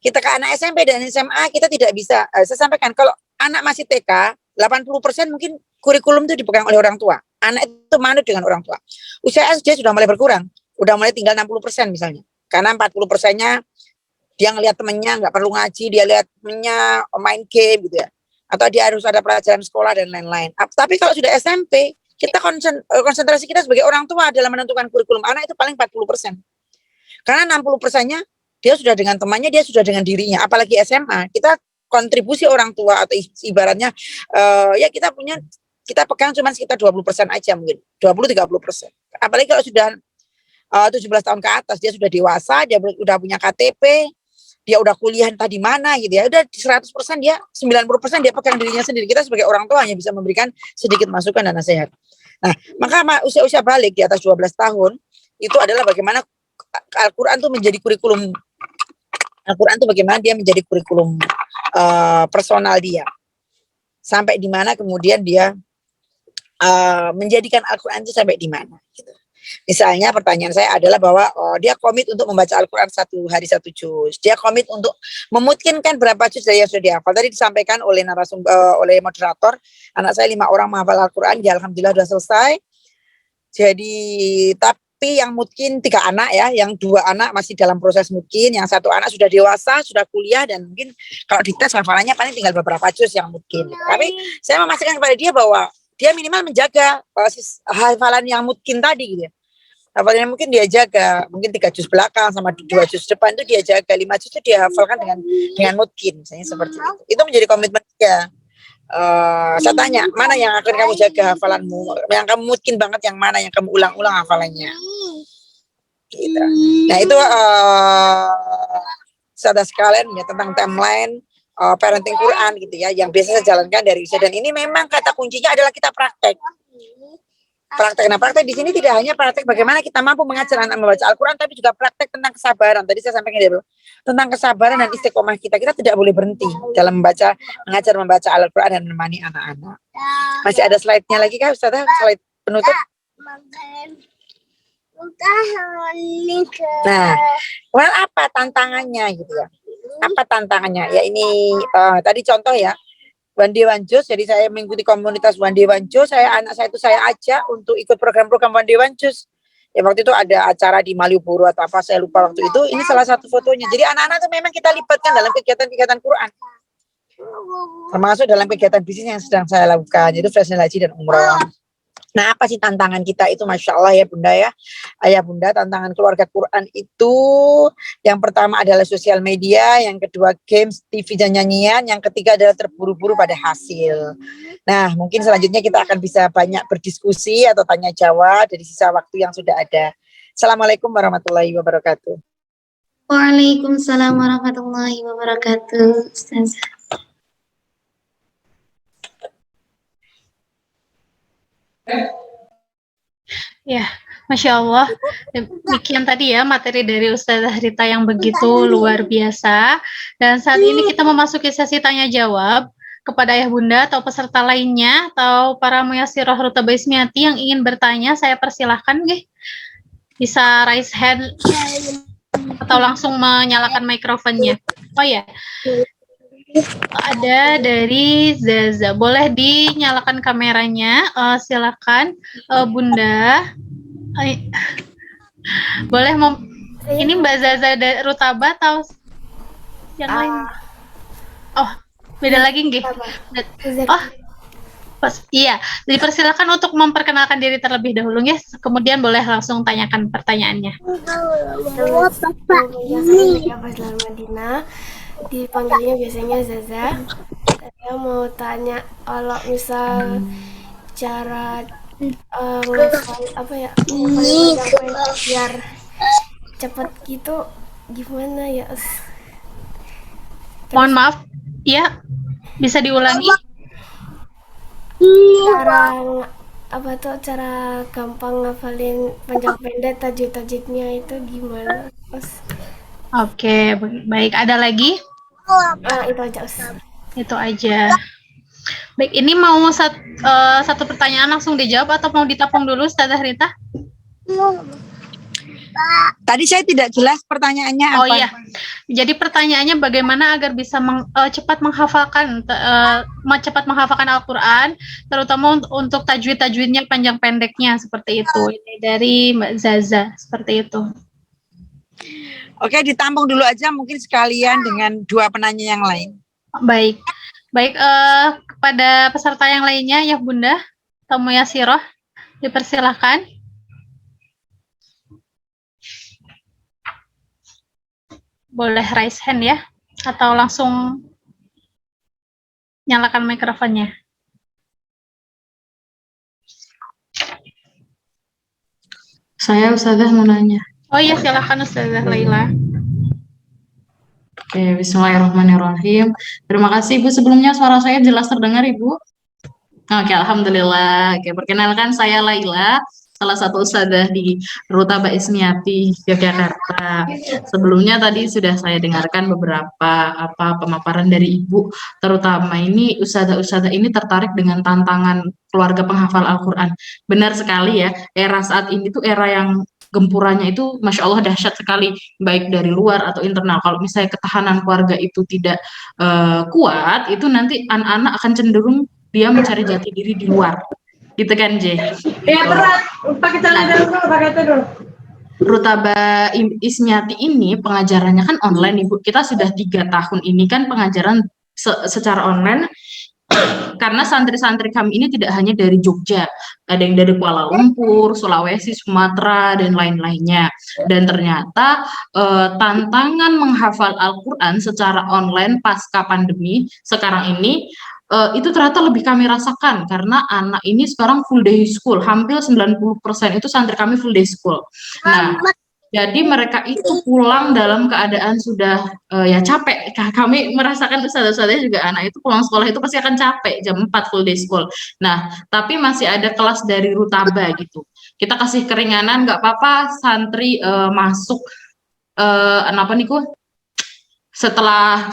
Kita ke anak SMP dan SMA kita tidak bisa, saya sampaikan kalau anak masih TK 80% mungkin kurikulum itu dipegang oleh orang tua. Anak itu manut dengan orang tua. Usia SD sudah mulai berkurang, udah mulai tinggal 60% misalnya. Karena 40%-nya dia ngelihat temennya nggak perlu ngaji, dia lihat temennya main game gitu ya. Atau dia harus ada pelajaran sekolah dan lain-lain. Tapi kalau sudah SMP, kita konsentrasi kita sebagai orang tua dalam menentukan kurikulum anak itu paling 40%. Karena 60%-nya dia sudah dengan temannya, dia sudah dengan dirinya. Apalagi SMA, kita kontribusi orang tua atau ibaratnya ya kita pegang cuma sekitar 20% aja mungkin, 20-30%. Apalagi kalau sudah 17 tahun ke atas, dia sudah dewasa, dia udah punya KTP, dia udah kuliah entah di mana gitu ya, udah 100% dia, 90% dia pegang dirinya sendiri. Kita sebagai orang tua hanya bisa memberikan sedikit masukan dan nasihat. Nah, maka usia-usia balik di atas 12 tahun itu adalah bagaimana Al-Quran itu menjadi kurikulum. Al-Quran itu bagaimana dia menjadi kurikulum personal dia. Sampai di mana kemudian dia menjadikan Al-Quran itu sampai di mana gitu. Misalnya pertanyaan saya adalah bahwa dia komit untuk membaca Al-Quran 1 hari 1 juz. Dia komit untuk memutkinkan berapa juz dari yang sudah dihafal. Tadi disampaikan oleh oleh moderator, anak saya 5 orang menghafal Al-Quran, ya alhamdulillah sudah selesai. Jadi tapi yang mungkin 3 anak ya, yang 2 anak masih dalam proses mungkin, yang 1 anak sudah dewasa, sudah kuliah, dan mungkin kalau dites hafalannya paling tinggal beberapa juz yang mungkin. Tapi saya memastikan kepada dia bahwa dia minimal menjaga hafalan yang mungkin tadi gitu ya. Hafalannya mungkin dia jaga, mungkin 3 juz belakang sama 2 juz depan itu dia jaga, 5 juz itu dia hafalkan dengan mungkin, misalnya seperti itu. Itu menjadi komitmen dia. Saya tanya, mana yang akan kamu jaga hafalanmu, yang kamu mungkin banget, yang mana yang kamu ulang-ulang hafalannya gitu. Nah itu saudara sekalian ya, tentang timeline parenting Quran gitu ya, yang biasa saya jalankan dari usia. Dan ini memang kata kuncinya adalah kita praktek. Nah, praktek di sini tidak hanya praktek bagaimana kita mampu mengajar anak membaca Al-Quran, tapi juga praktek tentang kesabaran. Tadi saya sampaikan dulu tentang kesabaran dan istiqomah kita. Kita tidak boleh berhenti dalam mengajar membaca Al-Quran dan menemani anak-anak. Masih ada slide-nya lagi kah, Ustazah? Slide penutup. Nah, apa tantangannya gitu ya? Apa tantangannya? Ya ini tadi contoh ya. One Day One Juz, jadi saya mengikuti komunitas One Day One Juz, anak saya itu saya ajak untuk ikut program-program One Day One Juz. Ya waktu itu ada acara di Malioboro atau apa, saya lupa waktu itu, ini salah satu fotonya. Jadi anak-anak itu memang kita libatkan dalam kegiatan-kegiatan Quran. Termasuk dalam kegiatan bisnis yang sedang saya lakukan, yaitu Flash Haji dan Umroh. Nah, apa sih tantangan kita itu? Masya Allah ya Bunda ya, Ayah Bunda, tantangan keluarga Quran itu yang pertama adalah sosial media, yang kedua games, TV dan nyanyian, yang ketiga adalah terburu-buru pada hasil. Nah, mungkin selanjutnya kita akan bisa banyak berdiskusi atau tanya jawab dari sisa waktu yang sudah ada. Assalamualaikum warahmatullahi wabarakatuh. Waalaikumsalam warahmatullahi wabarakatuh, Ustazah. Ya, Masya Allah. Demikian tadi ya materi dari Ustazah Rita yang begitu luar biasa. Dan saat ini kita memasuki sesi tanya jawab kepada Ayah Bunda atau peserta lainnya atau para muyasirah Rutaba Ismiati yang ingin bertanya, saya persilahkan nggih. Bisa raise hand atau langsung menyalakan mikrofonnya. Oh ya. Ada dari Zaza, boleh dinyalakan kameranya, silakan Bunda. Boleh ini Mbak Zaza dari Rutaba atau yang lain? Oh, beda lagi nggih. Oh, iya, dipersilakan untuk memperkenalkan diri terlebih dahulu ya. Kemudian boleh langsung tanyakan pertanyaannya. Madinah. Dipanggilnya biasanya Zaza. Saya mau tanya, kalau misal cara apa ya, biar cepat gitu gimana ya? Mohon maaf, ya bisa diulangi. Cara apa tuh, cara gampang ngafalin panjang pendek tajwid-tajwidnya itu gimana? Oke, baik. Ada lagi? Itu aja, Ustaz. Itu aja. Baik, ini mau satu pertanyaan langsung dijawab atau mau ditapung dulu, Ustazah Rita? Tadi saya tidak jelas pertanyaannya apa. Oh iya, jadi pertanyaannya bagaimana agar bisa cepat menghafalkan Al-Quran, terutama untuk tajwid-tajwidnya panjang pendeknya seperti itu. Ini dari Mbak Zaza, seperti itu. Oke, ditampung dulu aja mungkin sekalian dengan 2 penanya yang lain. Baik, kepada peserta yang lainnya ya Bunda, Tamu Yasiroh, dipersilahkan. boleh raise hand ya, atau langsung nyalakan mikrofonnya. Saya Ustazah mau nanya. Oh iya, silakan Ustazah Laila. Oke, bismillahirrahmanirrahim. Terima kasih Ibu. Sebelumnya suara saya jelas terdengar Ibu? Oke, alhamdulillah. Oke, perkenalkan saya Laila, salah satu ustadzah di Rutaba Ismiati Yogyakarta. Sebelumnya tadi sudah saya dengarkan beberapa pemaparan dari Ibu, terutama ini ustadzah-ustadzah ini tertarik dengan tantangan keluarga penghafal Al-Qur'an. Benar sekali ya, era saat ini tuh era yang gempurannya itu Masya Allah dahsyat sekali, baik dari luar atau internal. Kalau misalnya ketahanan keluarga itu tidak kuat, itu nanti anak-anak akan cenderung dia mencari jati diri di luar, gitu kan J? Pakai celana dulu, pakai itu dulu. Rutaba Ismiati ini pengajarannya kan online Ibu. Kita sudah 3 tahun ini kan pengajaran secara online. Karena santri-santri kami ini tidak hanya dari Jogja, ada yang dari Kuala Lumpur, Sulawesi, Sumatera, dan lain-lainnya. Dan ternyata tantangan menghafal Al-Quran secara online pasca pandemi sekarang ini itu ternyata lebih kami rasakan karena anak ini sekarang full day school, hampir 90% itu santri kami full day school. Nah, jadi mereka itu pulang dalam keadaan sudah ya capek. Kami merasakan ustazah-ustazahnya juga anak itu pulang sekolah itu pasti akan capek jam 4 full day school. Nah, tapi masih ada kelas dari Rutaba gitu. Kita kasih keringanan, nggak apa-apa santri masuk apa nih setelah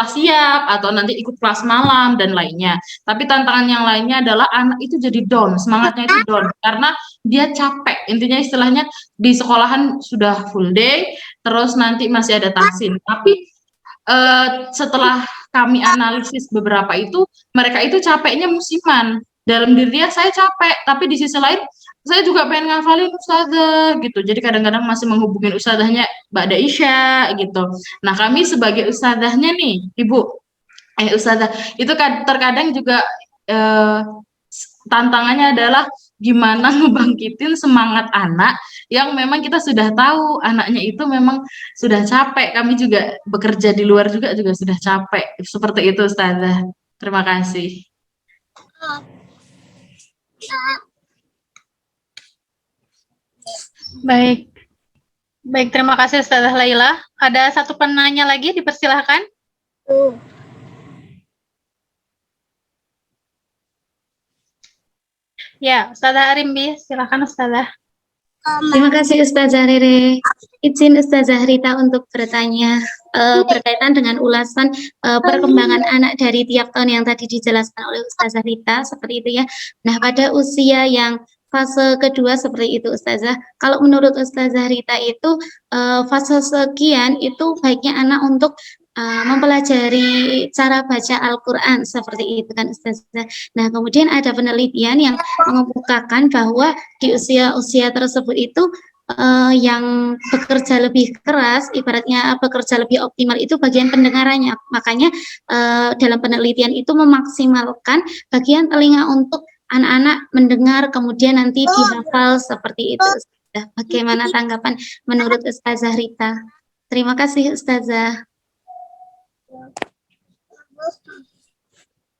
siap atau nanti ikut kelas malam dan lainnya. Tapi tantangan yang lainnya adalah anak itu jadi down, semangatnya itu down karena dia capek. Intinya istilahnya di sekolahan sudah full day, terus nanti masih ada tahsin. Tapi setelah kami analisis beberapa itu, mereka itu capeknya musiman. Dalam dirinya saya capek, tapi di sisi lain saya juga pengen ngafalin ustazah gitu. Jadi kadang-kadang masih menghubungin ustazahnya Mbak Daisha gitu. Nah, kami sebagai ustazahnya nih, Ibu, ustazah, itu terkadang juga tantangannya adalah gimana ngebangkitin semangat anak yang memang kita sudah tahu anaknya itu memang sudah capek. Kami juga bekerja di luar juga sudah capek. Seperti itu ustazah. Terima kasih. Baik. Baik, terima kasih Ustazah Laila. Ada satu penanya lagi, dipersilahkan. Ya, Ustazah Arimbi, silakan Ustazah. Terima kasih Ustazah Rere. Izin Ustazah Rita untuk bertanya berkaitan dengan ulasan perkembangan anak dari tiap tahun yang tadi dijelaskan oleh Ustazah Rita, seperti itu ya. Nah, pada usia yang fase kedua seperti itu Ustazah, kalau menurut Ustazah Rita itu fase sekian itu baiknya anak untuk mempelajari cara baca Al-Quran seperti itu kan Ustazah. Nah, kemudian ada penelitian yang mengemukakan bahwa di usia-usia tersebut itu yang bekerja lebih keras, ibaratnya bekerja lebih optimal itu bagian pendengarannya. Makanya dalam penelitian itu memaksimalkan bagian telinga untuk anak-anak mendengar, kemudian nanti dihafal seperti itu. Bagaimana tanggapan menurut Ustazah Rita? Terima kasih Ustazah.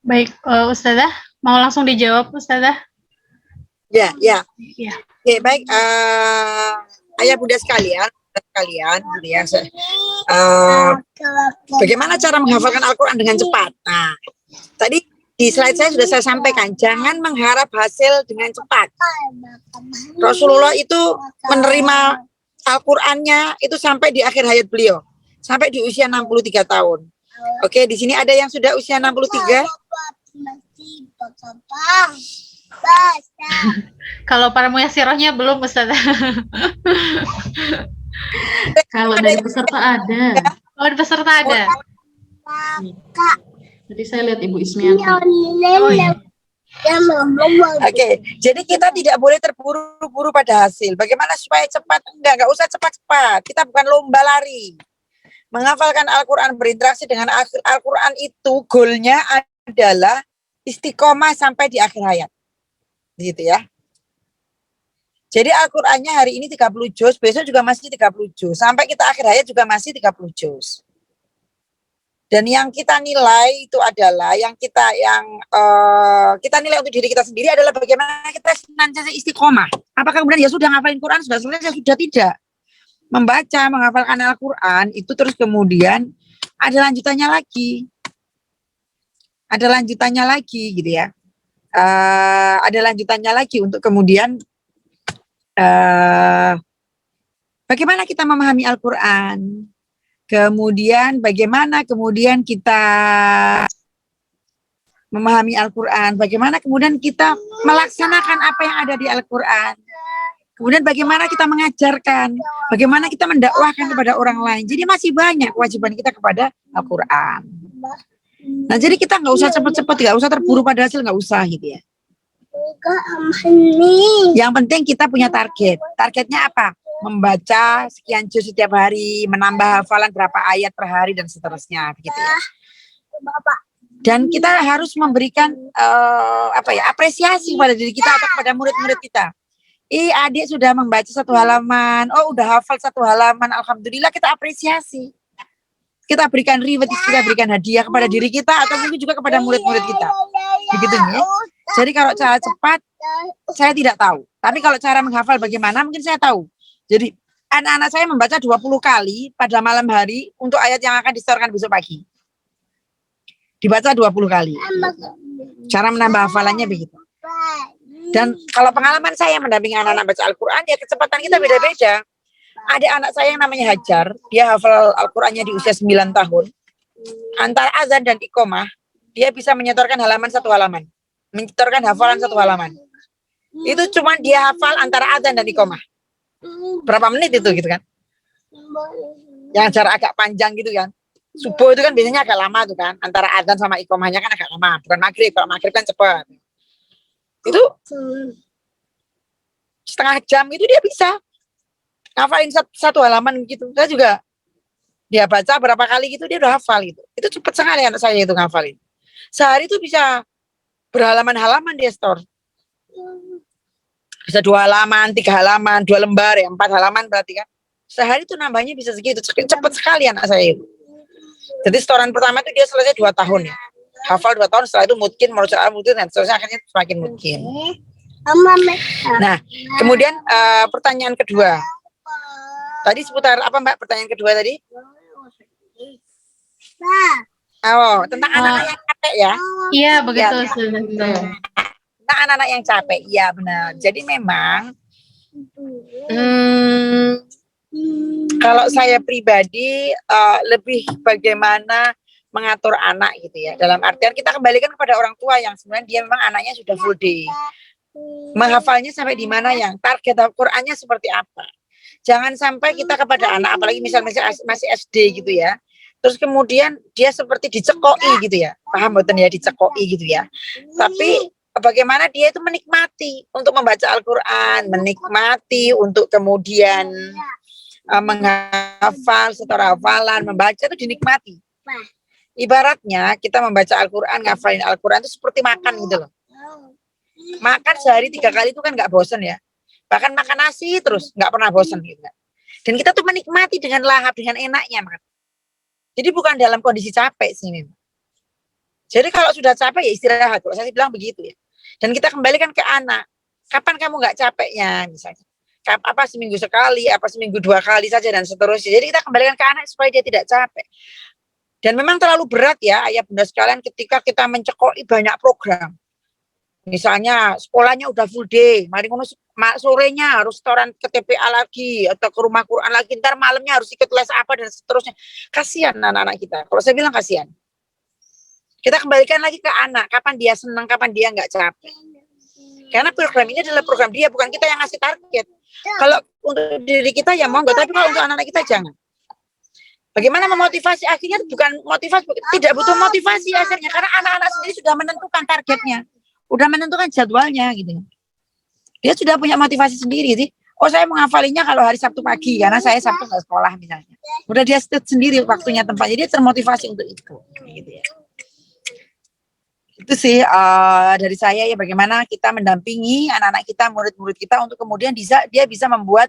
Baik, Ustazah, mau langsung dijawab Ustazah? Ya. Ya. Oke, baik. Ayah bunda sekalian, gitu ya. Bagaimana cara menghafalkan Al-Quran dengan cepat? Nah, tadi di slide saya sudah saya sampaikan, jangan mengharap hasil dengan cepat. Rasulullah itu menerima Al-Qur'annya itu sampai di akhir hayat beliau, sampai di usia 63 tahun. Oke, di sini ada yang sudah usia 63? Kalau para muyassirahnya belum Ustazah. Kalau dari peserta ada. Oh, dari peserta ada. Jadi saya lihat Ibu Ismiati. Oh, iya. Oke, jadi kita tidak boleh terburu-buru pada hasil. Bagaimana supaya cepat? Enggak usah cepat-cepat. Kita bukan lomba lari. Menghafalkan Al-Quran, berinteraksi dengan Al-Quran itu goalnya adalah istiqomah sampai di akhir hayat. Gitu ya. Jadi Al-Qur'annya hari ini 30 juz, besok juga masih 30 juz. Sampai kita akhir hayat juga masih 30 juz. Dan yang kita nilai itu adalah kita nilai untuk diri kita sendiri adalah bagaimana kita senantiasa istiqomah. Apakah kemudian ya sudah ngafalin Quran sudah selesai? Sudah tidak. Membaca, menghafalkan Al-Quran itu terus kemudian ada lanjutannya lagi. Ada lanjutannya lagi gitu ya. Ada lanjutannya lagi untuk kemudian bagaimana kita memahami Al-Quran. Kemudian bagaimana kemudian kita memahami Al-Quran, bagaimana kemudian kita melaksanakan apa yang ada di Al-Quran, kemudian bagaimana kita mengajarkan, bagaimana kita mendakwahkan kepada orang lain. Jadi masih banyak kewajiban kita kepada Al-Quran. Nah jadi kita nggak usah cepet-cepet, nggak usah terburu pada hasil, nggak usah gitu ya. Yang penting kita punya target. Targetnya apa? Membaca sekian juz setiap hari, menambah hafalan berapa ayat per hari dan seterusnya begitu ya. Dan kita harus memberikan apresiasi kepada diri kita atau kepada murid-murid kita. Adik sudah membaca 1 halaman, udah hafal 1 halaman, alhamdulillah, kita apresiasi. Kita berikan reward, kita berikan hadiah kepada diri kita atau mungkin juga kepada murid-murid kita. Begitu ya. Jadi kalau cara cepat saya tidak tahu. Tapi kalau cara menghafal bagaimana mungkin saya tahu. Jadi anak-anak saya membaca 20 kali pada malam hari untuk ayat yang akan disetorkan besok pagi. Dibaca 20 kali. Cara menambah hafalannya begitu. Dan kalau pengalaman saya mendampingi anak-anak baca Al-Quran, ya kecepatan kita beda-beda. Ada anak saya yang namanya Hajar, dia hafal Al-Qurannya di usia 9 tahun. Antara azan dan iqomah, dia bisa menyetorkan halaman 1 halaman. Menyetorkan hafalan 1 halaman. Itu cuma dia hafal antara azan dan iqomah. Berapa menit itu gitu kan? Yang jarak agak panjang gitu kan? Subuh itu kan biasanya agak lama tuh kan? Antara azan sama iqomahnya kan agak lama. Bukan maghrib, kalau maghrib kan cepat. Itu setengah jam itu dia bisa ngafalin 1 halaman gitu. Saya juga dia baca berapa kali gitu dia udah hafal gitu. Itu cepat sekali anak saya itu ngafalin. Sehari itu bisa berhalaman-halaman dia store. Bisa 2 halaman, 3 halaman, 2 lembar ya, 4 halaman berarti kan. Sehari itu nambahnya bisa segitu, cepat sekali anak saya itu. Jadi setoran pertama itu dia selesai 2 tahun ya. Hafal 2 tahun, setelah itu mungkin, dan seterusnya akhirnya semakin mungkin. Nah, kemudian pertanyaan kedua. Tadi seputar apa Mbak pertanyaan kedua tadi? Tentang anak-anak yang capek ya? Iya, begitu. Tentang anak-anak yang capek, iya benar. Jadi memang kalau saya pribadi lebih bagaimana mengatur anak gitu ya. Dalam artian kita kembalikan kepada orang tua yang sebenarnya dia memang anaknya sudah full day. Menghafalnya sampai di mana, yang target Al-Qur'annya seperti apa. Jangan sampai kita kepada anak, apalagi misalnya masih SD gitu ya. Terus kemudian dia seperti dicekoi gitu ya. Paham betul ya, dicekoi gitu ya. Tapi bagaimana dia itu menikmati untuk membaca Al-Qur'an, menikmati untuk kemudian menghafal secara hafalan, membaca itu dinikmati. Ibaratnya kita membaca Al-Qur'an, ngafalin Al-Qur'an itu seperti makan gitu loh. Makan sehari 3 kali itu kan nggak bosen ya. Bahkan makan nasi terus nggak pernah bosen gitu. Dan kita tuh menikmati dengan lahap, dengan enaknya makan. Jadi bukan dalam kondisi capek sih memang. Jadi kalau sudah capek ya istirahat. Kalau saya bilang begitu ya. Dan kita kembalikan ke anak. Kapan kamu nggak capeknya misalnya? Apa seminggu sekali, apa seminggu 2 kali saja dan seterusnya. Jadi kita kembalikan ke anak supaya dia tidak capek. Dan memang terlalu berat ya ayah bunda sekalian ketika kita mencekoi banyak program. Misalnya sekolahnya udah full day, mari ngono sorenya harus setoran ke TPA lagi atau ke rumah Quran lagi, ntar malamnya harus ikut les apa dan seterusnya. Kasihan anak-anak kita. Kalau saya bilang kasihan. Kita kembalikan lagi ke anak, kapan dia senang, kapan dia nggak capek. Karena program ini adalah program dia, bukan kita yang ngasih target. Kalau untuk diri kita ya monggo, tapi kalau untuk anak-anak kita jangan. Bagaimana memotivasi? Akhirnya bukan motivasi, tidak butuh motivasi akhirnya, karena anak-anak sendiri sudah menentukan targetnya. Udah menentukan jadwalnya gitu. Dia sudah punya motivasi sendiri sih. Oh saya menghafalinya kalau hari Sabtu pagi karena saya Sabtu nggak sekolah misalnya. Udah dia sendiri waktunya tempatnya, dia termotivasi untuk itu. Gitu ya. Itu sih dari saya ya, bagaimana kita mendampingi anak-anak kita, murid-murid kita untuk kemudian dia bisa membuat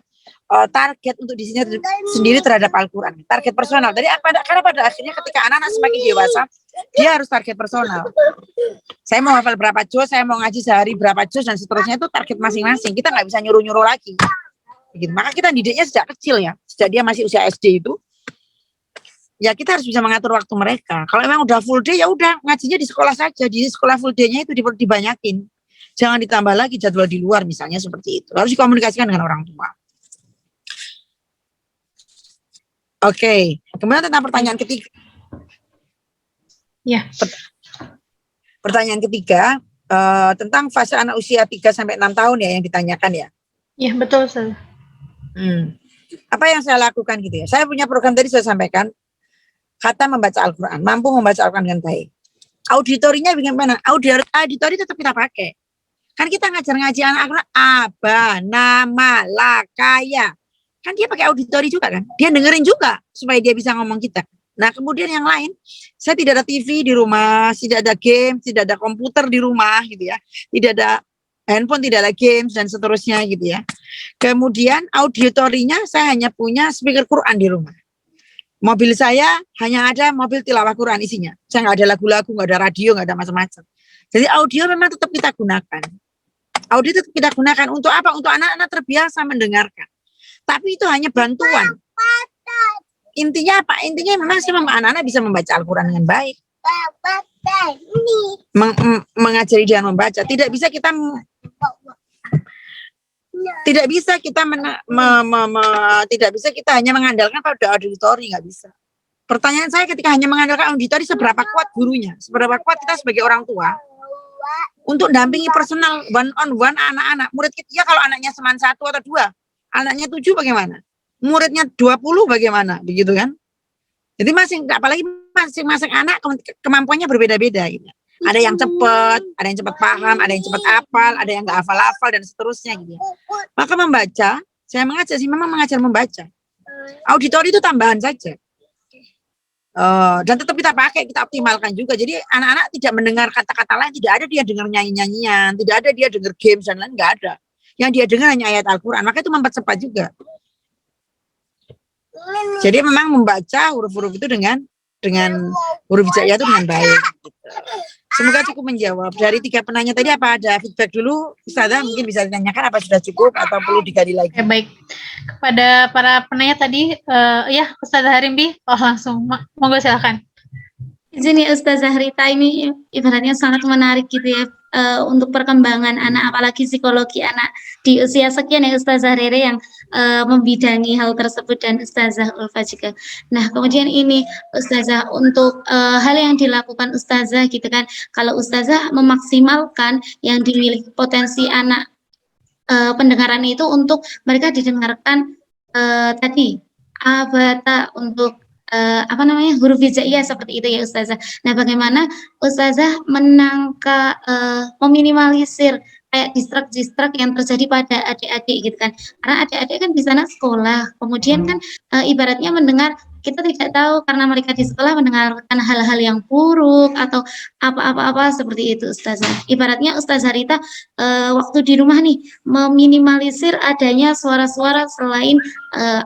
target untuk dirinya sendiri terhadap Al-Quran, target personal. Karena pada akhirnya ketika anak-anak semakin dewasa, dia harus target personal. Saya mau hafal berapa juz, saya mau ngaji sehari berapa juz, dan seterusnya, itu target masing-masing. Kita nggak bisa nyuruh-nyuruh lagi. Begitu. Maka kita didiknya sejak kecil ya, sejak dia masih usia SD itu, ya kita harus bisa mengatur waktu mereka. Kalau memang udah full day, ya udah ngajinya di sekolah saja. Di sekolah full day-nya itu dibanyakin. Jangan ditambah lagi jadwal di luar misalnya, seperti itu. Harus dikomunikasikan dengan orang tua. Oke. Kemudian tentang pertanyaan ketiga. Ya. Pertanyaan ketiga tentang fase anak usia 3 sampai 6 tahun ya yang ditanyakan ya. Ya, betul, Ustaz. Apa yang saya lakukan gitu ya. Saya punya program tadi saya sampaikan. Kata membaca Al-Quran, mampu membaca Al-Quran dengan baik. Auditorinya bagaimana? Auditori tetap kita pakai. Kan kita ngaji anak Al-Quran, aba, nama, lakaya. Kan dia pakai auditori juga kan? Dia dengerin juga supaya dia bisa ngomong kita. Nah kemudian yang lain, saya tidak ada TV di rumah, tidak ada game, tidak ada komputer di rumah gitu ya. Tidak ada handphone, tidak ada games dan seterusnya gitu ya. Kemudian auditorinya saya hanya punya speaker Quran di rumah. Mobil saya hanya ada mobil tilawah Quran isinya. Saya nggak ada lagu-lagu, nggak ada radio, nggak ada macam-macam. Jadi audio memang tetap kita gunakan. Audio tetap kita gunakan untuk apa? Untuk anak-anak terbiasa mendengarkan. Tapi itu hanya bantuan. Intinya apa? Intinya memang anak-anak bisa membaca Al-Quran dengan baik. Mengajari dia membaca. Tidak bisa kita hanya mengandalkan pada auditori, nggak bisa. Pertanyaan saya, ketika hanya mengandalkan auditori, seberapa kuat gurunya, seberapa kuat kita sebagai orang tua untuk dampingi personal one on one anak-anak murid kita. Ya kalau anaknya cuma 1 atau 2, anaknya 7 bagaimana, muridnya 20 bagaimana, begitu kan. Jadi apalagi masing-masing anak kemampuannya berbeda-beda gitu. Ada yang cepat, ada yang cepat paham, ada yang cepat hafal, ada yang nggak hafal-hafal dan seterusnya gitu ya. Maka membaca, saya memang mengajar membaca. Auditori itu tambahan saja. Dan tetap kita pakai, kita optimalkan juga. Jadi anak-anak tidak mendengar kata-kata lain, tidak ada dia dengar nyanyi-nyanyian, tidak ada dia dengar games dan lain, nggak ada. Yang dia dengar hanya ayat Al-Quran, maka itu mempercepat juga. Jadi memang membaca huruf-huruf itu dengan huruf hijaiyah itu dengan baik. Semoga cukup menjawab. Dari 3 penanya tadi, apa ada feedback dulu, Ustazah? Mungkin bisa ditanyakan apa sudah cukup atau perlu digali lagi. Baik. Kepada para penanya tadi, ya Ustazah Harimbi, langsung, monggo silakan. Izin ya Ustazah Rita, ini ibaratnya sangat menarik gitu ya, untuk perkembangan anak, apalagi psikologi anak di usia sekian ya Ustazah Rere yang membidangi hal tersebut, dan Ustazah Ulfa juga. Nah kemudian ini Ustazah, untuk hal yang dilakukan Ustazah gitu kan, kalau Ustazah memaksimalkan yang dimiliki potensi anak pendengaran itu untuk mereka didengarkan tadi abata untuk huruf hijaiyah seperti itu ya Ustazah. Nah bagaimana Ustazah meminimalisir kayak distrak yang terjadi pada adik-adik gitu kan, karena adik-adik kan di sana sekolah, kemudian kan ibaratnya mendengar, kita tidak tahu karena mereka di sekolah mendengarkan hal-hal yang buruk atau apa-apa seperti itu Ustazah. Ibaratnya Ustazah Rita waktu di rumah nih meminimalisir adanya suara-suara selain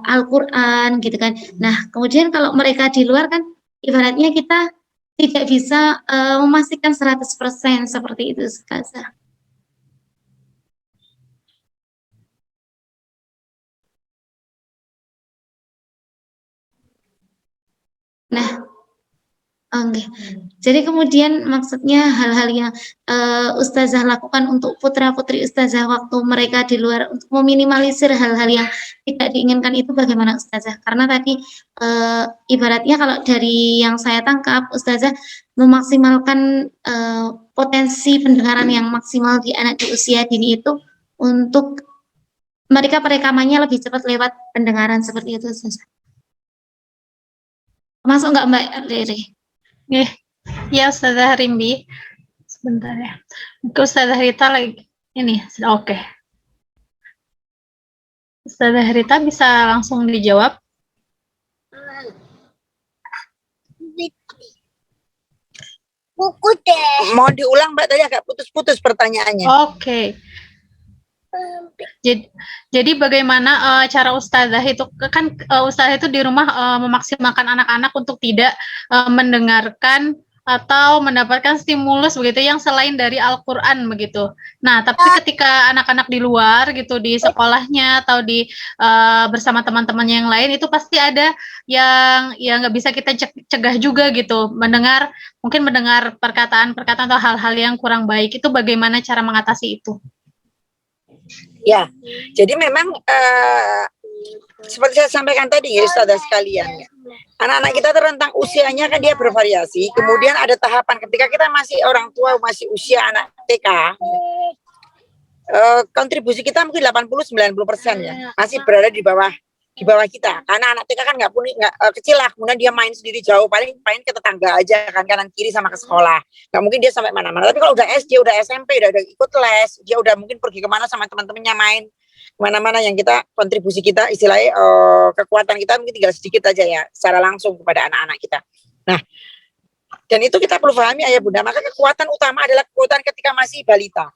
Al-Quran gitu kan. Nah kemudian kalau mereka di luar kan ibaratnya kita tidak bisa memastikan 100% seperti itu Ustazah. Nah, oke. Jadi kemudian maksudnya hal-hal yang Ustazah lakukan untuk putra-putri Ustazah waktu mereka di luar, untuk meminimalisir hal-hal yang tidak diinginkan itu bagaimana Ustazah? Karena tadi ibaratnya kalau dari yang saya tangkap, Ustazah memaksimalkan potensi pendengaran yang maksimal di anak di usia dini itu untuk mereka perekamannya lebih cepat lewat pendengaran seperti itu Ustazah. Masuk nggak Mbak Rere? Ya Ustazah Harimbi, sebentar ya. Mungkin Ustazah Rita lagi ini sudah oke. Ustazah Rita bisa langsung dijawab. Mohon diulang Mbak, tadi agak putus-putus pertanyaannya. Oke. Jadi bagaimana cara ustazah itu kan ustazah itu di rumah memaksimalkan anak-anak untuk tidak mendengarkan atau mendapatkan stimulus begitu yang selain dari Al-Qur'an begitu. Nah, tapi ketika anak-anak di luar gitu di sekolahnya atau di bersama teman-temannya yang lain itu pasti ada yang nggak bisa kita cegah juga gitu, mungkin mendengar perkataan-perkataan atau hal-hal yang kurang baik. Itu bagaimana cara mengatasi itu? Ya, jadi memang seperti saya sampaikan tadi ya Ustazah sekalian ya. Anak-anak kita terentang usianya kan dia bervariasi. Kemudian ada tahapan ketika kita masih orang tua, masih usia anak TK, kontribusi kita mungkin 80-90% ya, masih berada di bawah kita. Karena anak TK kan nggak kecil lah, kemudian dia main sendiri jauh, paling ke tetangga aja kan, kanan kiri sama ke sekolah. Nggak mungkin dia sampai mana-mana. Tapi kalau udah SD, udah SMP, udah ikut les, dia udah mungkin pergi kemana sama teman-temannya main kemana-mana, yang kita kontribusi kita istilahnya kekuatan kita mungkin tinggal sedikit aja ya secara langsung kepada anak-anak kita. Nah, dan itu kita perlu pahami ayah bunda, maka kekuatan utama adalah kekuatan ketika masih balita.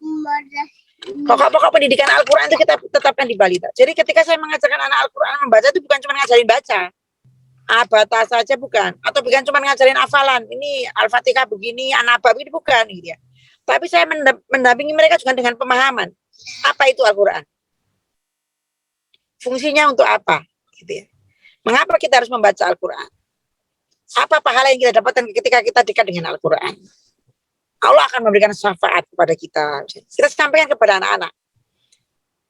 Pokok-pokok pendidikan Al-Quran itu kita tetapkan di balita. Jadi ketika saya mengajarkan anak Al-Quran membaca itu bukan cuma ngajarin baca abata saja, bukan, atau bukan cuma ngajarin hafalan ini Al-Fatihah begini, An-Naba begini, bukan gitu ya. Tapi saya mendampingi mereka juga dengan pemahaman apa itu Al-Quran, fungsinya untuk apa gitu ya. Mengapa kita harus membaca Al-Quran, apa pahala yang kita dapatkan ketika kita dekat dengan Al-Quran. Allah akan memberikan syafaat kepada kita. Kita sampaikan kepada anak-anak.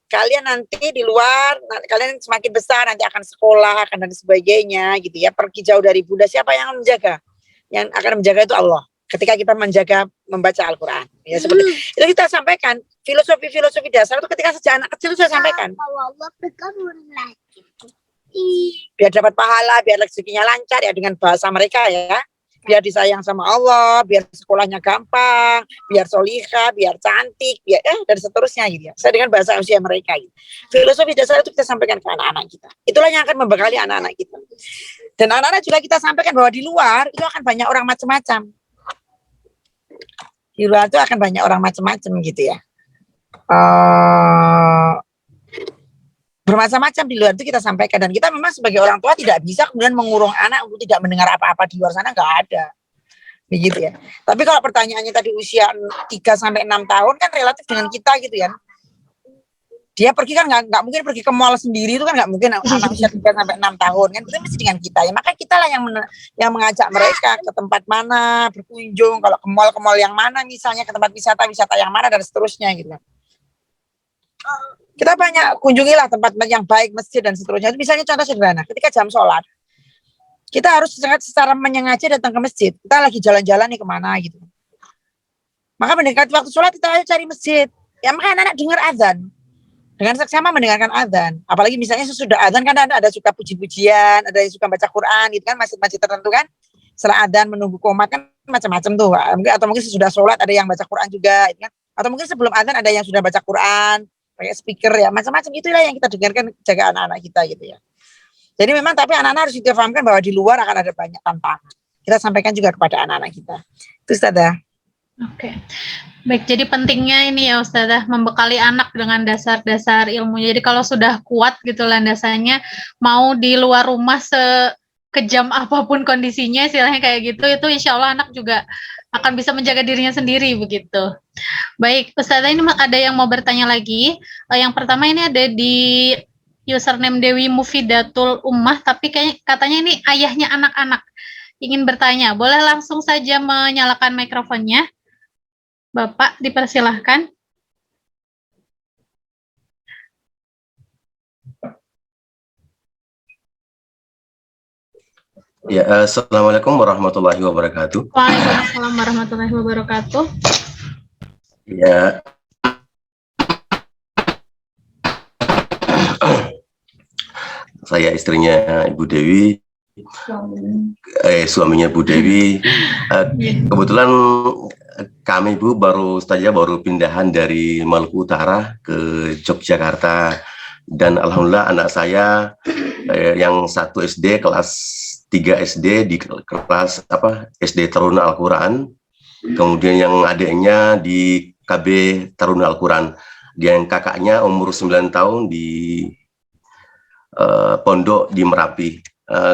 Kalian nanti di luar, kalian semakin besar nanti akan sekolah, akan dan sebagainya gitu ya. Pergi jauh dari bunda, siapa yang akan menjaga? Yang akan menjaga itu Allah. Ketika kita menjaga membaca Al-Quran. Ya, seperti itu kita sampaikan. Filosofi dasar itu ketika sejak anak kecil saya sampaikan. Biar dapat pahala, biar rezekinya lancar ya dengan bahasa mereka ya. Biar disayang sama Allah, biar sekolahnya gampang, biar solihah, biar cantik, biar dan seterusnya gitu ya. Saya dengan bahasa usia mereka gitu. Filosofi dasar itu kita sampaikan ke anak-anak kita. Itulah yang akan membekali anak-anak kita. Dan anak-anak juga kita sampaikan bahwa di luar itu akan banyak orang macam-macam. Di luar itu akan banyak orang macam-macam gitu ya. Bermacam-macam di luar itu kita sampaikan, dan kita memang sebagai orang tua tidak bisa kemudian mengurung anak untuk tidak mendengar apa-apa di luar sana, nggak ada begitu ya. Tapi kalau pertanyaannya tadi usia 3-6 tahun kan relatif dengan kita gitu ya, dia pergi kan nggak mungkin pergi ke mall sendiri, itu kan nggak mungkin anak usia 3-6 tahun kan, itu mesti dengan kita ya. Maka kita lah yang mengajak mereka ke tempat mana berkunjung, kalau ke mall yang mana misalnya, ke tempat wisata yang mana dan seterusnya gitu. Kita banyak kunjungilah tempat yang baik, masjid dan seterusnya. Misalnya contoh sederhana, ketika jam sholat, kita harus secara menyengaja datang ke masjid. Kita lagi jalan-jalan nih kemana gitu. Maka mendekati waktu sholat kita harus cari masjid. Ya maka anak-anak dengar azan. Dengan seksama mendengarkan azan. Apalagi misalnya sesudah azan kan ada suka puji-pujian, ada yang suka baca Quran gitu kan, masjid-masjid tertentu kan. Setelah azan menunggu qomat kan macam-macam tuh. Atau mungkin sesudah sholat ada yang baca Quran juga gitu kan. Atau mungkin sebelum azan ada yang sudah baca Quran pakai speaker ya, macam-macam. Itulah yang kita dengarkan, jaga anak-anak kita gitu ya. Jadi memang tapi anak-anak harus kita pahamkan bahwa di luar akan ada banyak tantangan. Kita sampaikan juga kepada anak-anak kita. Itu Ustazah. Oke. Baik, jadi pentingnya ini ya Ustazah, membekali anak dengan dasar-dasar ilmu. Jadi kalau sudah kuat gitu landasannya, mau di luar rumah sekejam apapun kondisinya, istilahnya kayak gitu, itu insya Allah anak juga akan bisa menjaga dirinya sendiri begitu. Baik, Ustazah, ini ada yang mau bertanya lagi. Yang pertama ini ada di username Dewi Mufidatul Ummah, tapi katanya ini ayahnya anak-anak ingin bertanya. Boleh langsung saja menyalakan mikrofonnya. Bapak, dipersilahkan. Ya, assalamualaikum warahmatullahi wabarakatuh. Waalaikumsalam warahmatullahi wabarakatuh. Ya, saya istrinya Ibu Dewi, suaminya Bu Dewi. Kebetulan kami Bu baru pindahan dari Maluku Utara ke Yogyakarta, dan alhamdulillah anak saya yang 1 SD kelas 3 SD di kelas SD Taruna Al-Quran, kemudian yang adiknya di KB Taruna Al-Quran, yang kakaknya umur 9 tahun di pondok di Merapi.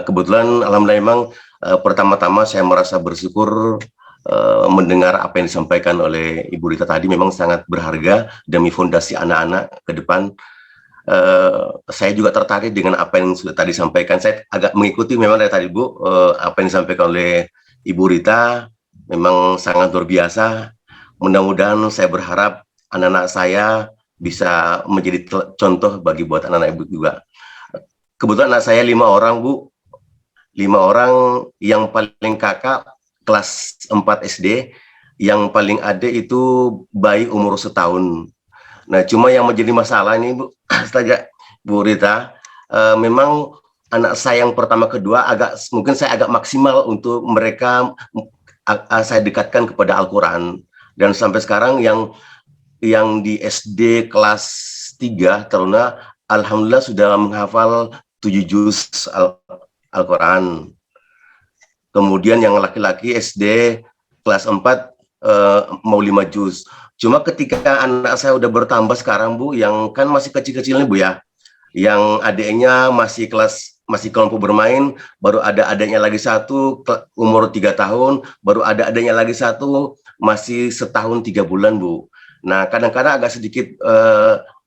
Kebetulan alhamdulillah memang pertama-tama saya merasa bersyukur mendengar apa yang disampaikan oleh Ibu Rita tadi, memang sangat berharga demi fondasi anak-anak ke depan. Saya juga tertarik dengan apa yang sudah tadi disampaikan. Saya agak mengikuti memang dari tadi Bu, apa yang disampaikan oleh Ibu Rita memang sangat luar biasa. Mudah-mudahan saya berharap anak-anak saya bisa menjadi contoh bagi buat anak-anak Ibu juga. Kebetulan anak saya 5 orang Bu, 5 orang, yang paling kakak kelas 4 SD, yang paling adik itu bayi umur 1 tahun. Nah, cuma yang menjadi masalah ini Bu, saja Bu Rita, memang anak saya yang pertama kedua mungkin saya agak maksimal untuk mereka, saya dekatkan kepada Al-Quran, dan sampai sekarang yang di SD kelas 3 Taruna alhamdulillah sudah menghafal 7 juz Al-Quran. Kemudian yang laki-laki SD kelas 4 mau 5 juz. Cuma ketika anak saya udah bertambah sekarang Bu, yang kan masih kecil-kecilnya Bu ya, yang adiknya masih kelompok bermain, baru ada adiknya lagi 1 umur 3 tahun, baru ada adiknya lagi 1 masih 1 tahun 3 bulan Bu. Nah, kadang-kadang agak sedikit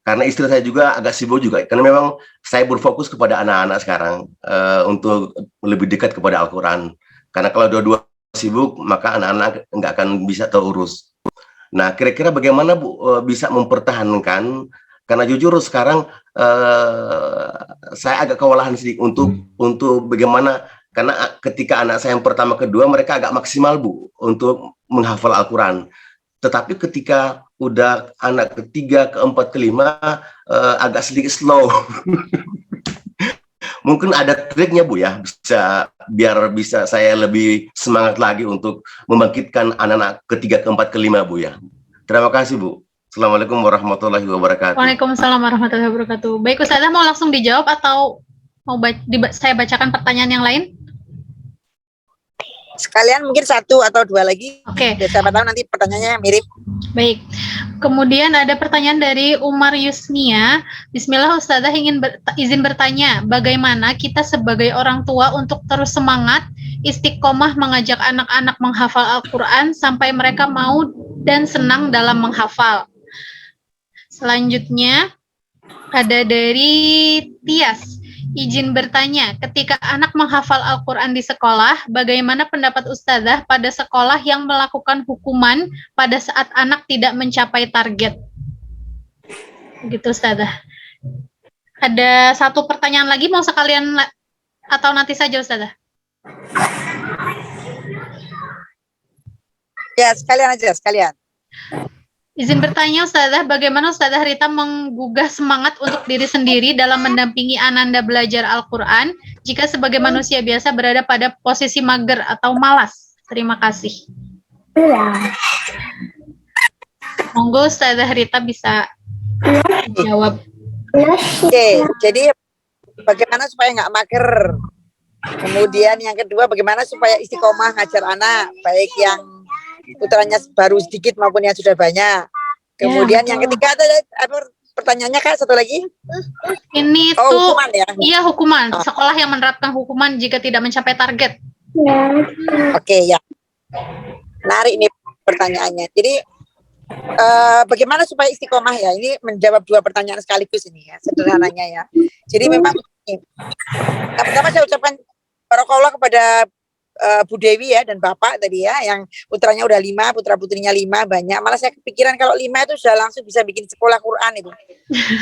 karena istri saya juga agak sibuk juga, karena memang saya berfokus kepada anak-anak sekarang untuk lebih dekat kepada Al-Quran. Karena kalau dua-dua sibuk, maka anak-anak nggak akan bisa terurus. Nah, kira-kira bagaimana Bu bisa mempertahankan? Karena jujur sekarang saya agak kewalahan sedikit untuk bagaimana, karena ketika anak saya yang pertama kedua mereka agak maksimal Bu untuk menghafal Al-Quran. Tetapi ketika udah anak ketiga, keempat, kelima agak sedikit slow. Mungkin ada triknya Bu ya, biar bisa saya lebih semangat lagi untuk membangkitkan anak-anak ketiga, keempat, kelima Bu ya. Terima kasih Bu. Assalamualaikum warahmatullahi wabarakatuh. Waalaikumsalam warahmatullahi wabarakatuh. Baik Ustazah, mau langsung dijawab atau mau saya bacakan pertanyaan yang lain? Sekalian mungkin 1 atau 2 lagi. Oke. Ya, siapa tahu nanti pertanyaannya mirip. Baik. Kemudian ada pertanyaan dari Umar Yusnia. Bismillah, Ustazah ingin izin bertanya, bagaimana kita sebagai orang tua untuk terus semangat, istiqomah mengajak anak-anak menghafal Al-Quran sampai mereka mau dan senang dalam menghafal. Selanjutnya ada dari Tias. Izin bertanya, ketika anak menghafal Al-Quran di sekolah, bagaimana pendapat Ustazah pada sekolah yang melakukan hukuman pada saat anak tidak mencapai target? Begitu Ustazah. Ada 1 pertanyaan lagi, mau sekalian atau nanti saja Ustazah? Ya, sekalian aja, sekalian. Izin bertanya Ustazah, bagaimana Ustazah Rita menggugah semangat untuk diri sendiri dalam mendampingi Ananda belajar Al-Quran jika sebagai manusia biasa berada pada posisi mager atau malas? Terima kasih. Monggo Ustazah Rita bisa jawab. Oke, jadi bagaimana supaya nggak mager? Kemudian yang kedua, bagaimana supaya istiqomah ngajar anak, baik yang putranya baru sedikit maupun yang sudah banyak. Kemudian yang ketiga ada pertanyaannya Kak, satu lagi. Ini hukuman ya? Iya, hukuman. Sekolah yang menerapkan hukuman jika tidak mencapai target. Oke, ya. Menarik nih pertanyaannya. Jadi bagaimana supaya istiqomah ya? Ini menjawab 2 pertanyaan sekaligus ini ya, sederhananya ya. Jadi memang pertama saya ucapkan barakallah kepada Bu Dewi ya dan Bapak tadi ya, yang putranya udah 5, putra putrinya 5, banyak. Malah saya kepikiran kalau 5 itu sudah langsung bisa bikin sekolah Quran itu,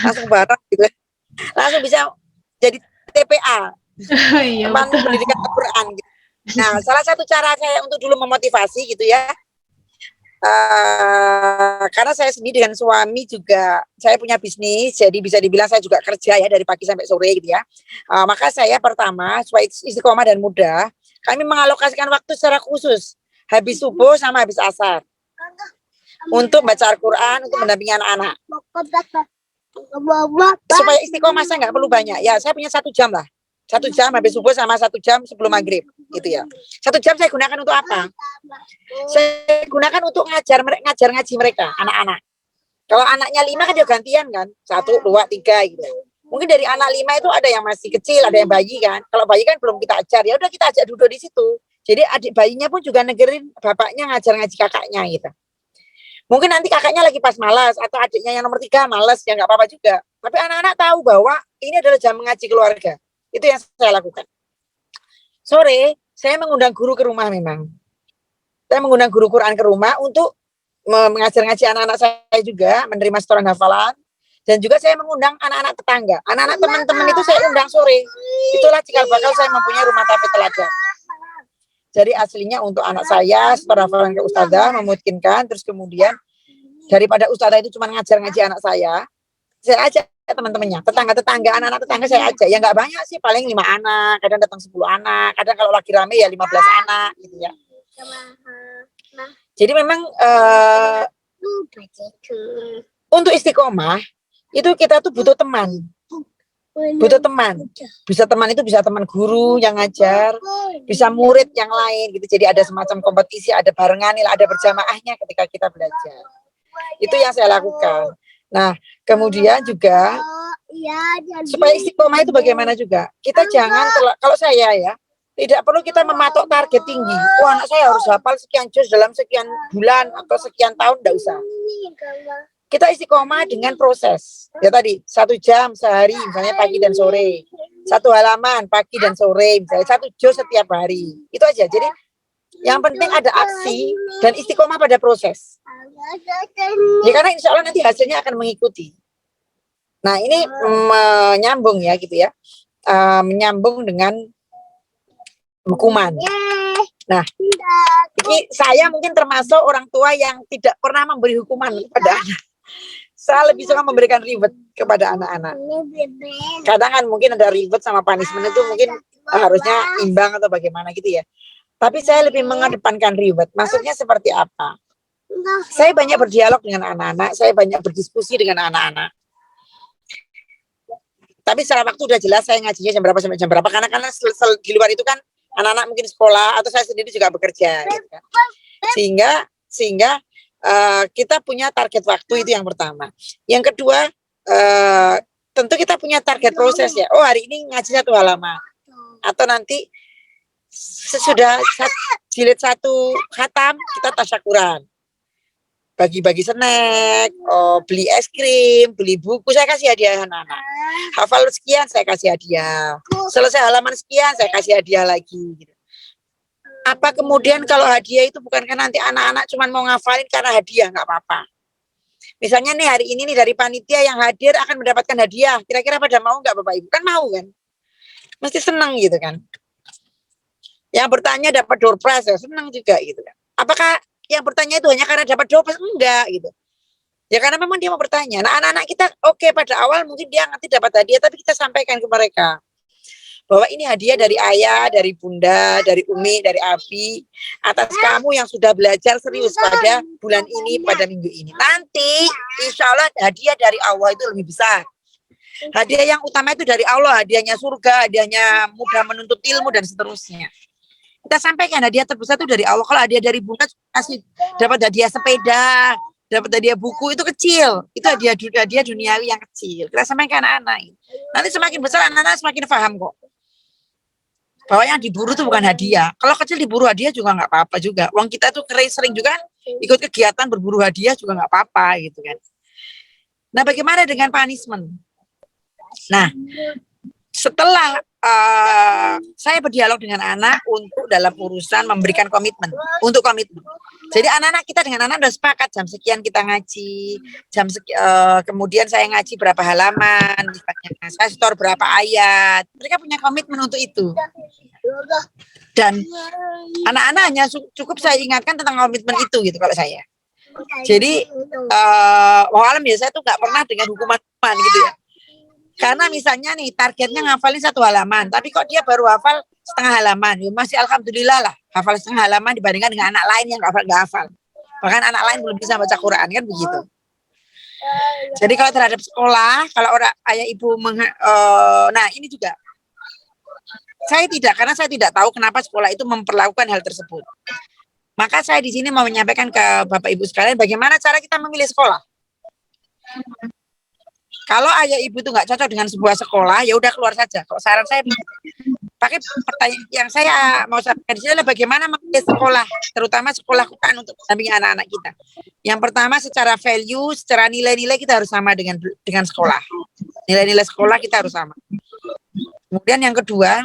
langsung bareng gitu, langsung bisa jadi TPA, teman pendidikan Quran gitu. Nah, salah satu cara saya untuk dulu memotivasi gitu ya, karena saya sendiri dengan suami juga, saya punya bisnis, jadi bisa dibilang saya juga kerja ya dari pagi sampai sore gitu ya. Maka saya pertama supaya istiqomah dan mudah, kami mengalokasikan waktu secara khusus habis subuh sama habis asar untuk baca Al-Quran, untuk mendampingi anak-anak. Supaya istiqomah saya nggak perlu banyak. Ya, saya punya 1 jam lah. 1 jam habis subuh sama 1 jam sebelum maghrib. gitu ya. 1 jam saya gunakan untuk apa? Saya gunakan untuk ngajar ngaji mereka, anak-anak. Kalau anaknya 5 kan dia gantian kan, 1, 2, 3 gitu. Mungkin dari anak 5 itu ada yang masih kecil, ada yang bayi kan. Kalau bayi kan belum kita ajar, ya udah kita ajak duduk di situ. Jadi adik bayinya pun juga negerin bapaknya ngajar ngaji kakaknya gitu. Mungkin nanti kakaknya lagi pas malas atau adiknya yang nomor 3 malas, ya nggak apa-apa juga. Tapi anak-anak tahu bahwa ini adalah jam mengaji keluarga. Itu yang saya lakukan. Sore, saya mengundang guru ke rumah memang. Saya mengundang guru Quran ke rumah untuk mengajar ngaji anak-anak saya juga, menerima setoran hafalan. Dan juga saya mengundang anak-anak tetangga. Anak-anak teman-teman itu saya undang sore. Itulah cikal bakal saya mempunyai rumah tafidz teladan. Jadi aslinya untuk anak saya setoran hafalan ke ustazah memungkinkan. Terus kemudian daripada ustazah itu cuma ngajar ngaji anak saya ajak teman-temannya, tetangga-tetangga, anak-anak tetangga saya ajak. Ya nggak banyak sih, paling 5 anak, kadang datang 10 anak, kadang kalau lagi rame ya 15 anak gitu ya. Jadi memang untuk istiqomah itu kita tuh butuh teman. Butuh teman. Bisa teman itu bisa teman guru yang ngajar, bisa murid yang lain gitu. Jadi ada semacam kompetisi, ada barengan, ada berjamaahnya ketika kita belajar. Itu yang saya lakukan. Nah, kemudian juga supaya istiqomah itu bagaimana juga. Kita jangan, kalau saya ya, tidak perlu kita mematok target tinggi. Wah, anak saya harus hafal sekian juz dalam sekian bulan atau sekian tahun, enggak usah. Kita istiqomah dengan proses. Ya tadi, 1 jam sehari, misalnya pagi dan sore. 1 halaman pagi dan sore, misalnya 1 juz setiap hari. Itu aja. Jadi yang penting ada aksi dan istiqomah pada proses. Ya karena insya Allah nanti hasilnya akan mengikuti. Nah ini menyambung ya gitu ya. Menyambung dengan hukuman. Nah, ini saya mungkin termasuk orang tua yang tidak pernah memberi hukuman kepada anak. Saya lebih suka memberikan reward kepada anak-anak. Kadang kan mungkin ada reward sama punishment itu mungkin harusnya imbang atau bagaimana gitu ya. Tapi saya lebih mengedepankan reward. Maksudnya seperti apa? Saya banyak berdialog dengan anak-anak, saya banyak berdiskusi dengan anak-anak. Tapi secara waktu udah jelas saya ngajinya jam berapa sampai jam berapa. Karena di luar itu kan anak-anak mungkin sekolah atau saya sendiri juga bekerja. Gitu kan. Sehingga kita punya target waktu itu yang pertama. Yang kedua, tentu kita punya target proses ya. Oh hari ini ngaji 1 halaman. Atau nanti sesudah jilid 1 khatam kita tasyakuran. Bagi-bagi snack, beli es krim, beli buku, saya kasih hadiah anak-anak. Hafal sekian, saya kasih hadiah. Selesai halaman sekian, saya kasih hadiah lagi. Gitu. Apa kemudian kalau hadiah itu bukan kan nanti anak-anak cuma mau ngafalin karena hadiah, nggak apa-apa. Misalnya nih hari ini nih dari panitia yang hadir akan mendapatkan hadiah. Kira-kira pada mau nggak Bapak Ibu? Kan mau kan? Mesti senang gitu kan. Yang bertanya dapat door prize ya senang juga gitu kan. Apakah yang bertanya itu hanya karena dapat door prize? Enggak gitu. Ya karena memang dia mau bertanya. Nah anak-anak kita oke, pada awal mungkin dia nanti dapat hadiah, tapi kita sampaikan ke mereka bahwa ini hadiah dari ayah, dari bunda, dari umi, dari abi atas kamu yang sudah belajar serius pada bulan ini, pada minggu ini. Nanti insya Allah hadiah dari Allah itu lebih besar. Hadiah yang utama itu dari Allah, hadiahnya surga, hadiahnya mudah menuntut ilmu dan seterusnya. Kita sampaikan hadiah terbesar itu dari Allah. Kalau hadiah dari bunda kasih dapat hadiah sepeda, dapat hadiah buku itu kecil. Itu hadiah duniawi yang kecil. Kita sampaikan anak-anak. Nanti semakin besar anak-anak semakin paham kok. Bahwa yang diburu itu bukan hadiah. Kalau kecil diburu hadiah juga nggak apa-apa juga. Uang kita tuh sering juga ikut kegiatan berburu hadiah juga nggak apa-apa gitu kan. Nah bagaimana dengan punishment? Nah setelah saya berdialog dengan anak untuk dalam urusan memberikan komitmen, untuk komitmen. Jadi anak-anak kita dengan anak sudah sepakat jam sekian kita ngaji, kemudian saya ngaji berapa halaman, saya setor berapa ayat. Mereka punya komitmen untuk itu. Dan anak-anak hanya cukup saya ingatkan tentang komitmen itu gitu kalau saya. Jadi walau ya saya tuh nggak pernah dengan hukuman gitu ya. Karena misalnya nih targetnya ngafalin 1 halaman, tapi kok dia baru hafal setengah halaman, ya masih alhamdulillah lah hafal setengah halaman dibandingkan dengan anak lain yang nggak hafal. Bahkan anak lain belum bisa baca Quran kan begitu. Jadi kalau terhadap sekolah, kalau orang ayah ibu nah ini juga Saya tidak, karena saya tidak tahu kenapa sekolah itu memperlakukan hal tersebut. Maka saya di sini mau menyampaikan ke Bapak Ibu sekalian bagaimana cara kita memilih sekolah. Kalau ayah ibu itu nggak cocok dengan sebuah sekolah, ya udah keluar saja. Kok saran saya pakai pertanyaan yang saya mau sampaikan di sini adalah bagaimana memilih sekolah, terutama sekolah Quran untuk mendampingi anak-anak kita. Yang pertama secara value, secara nilai-nilai kita harus sama dengan sekolah. Nilai-nilai sekolah kita harus sama. Kemudian yang kedua,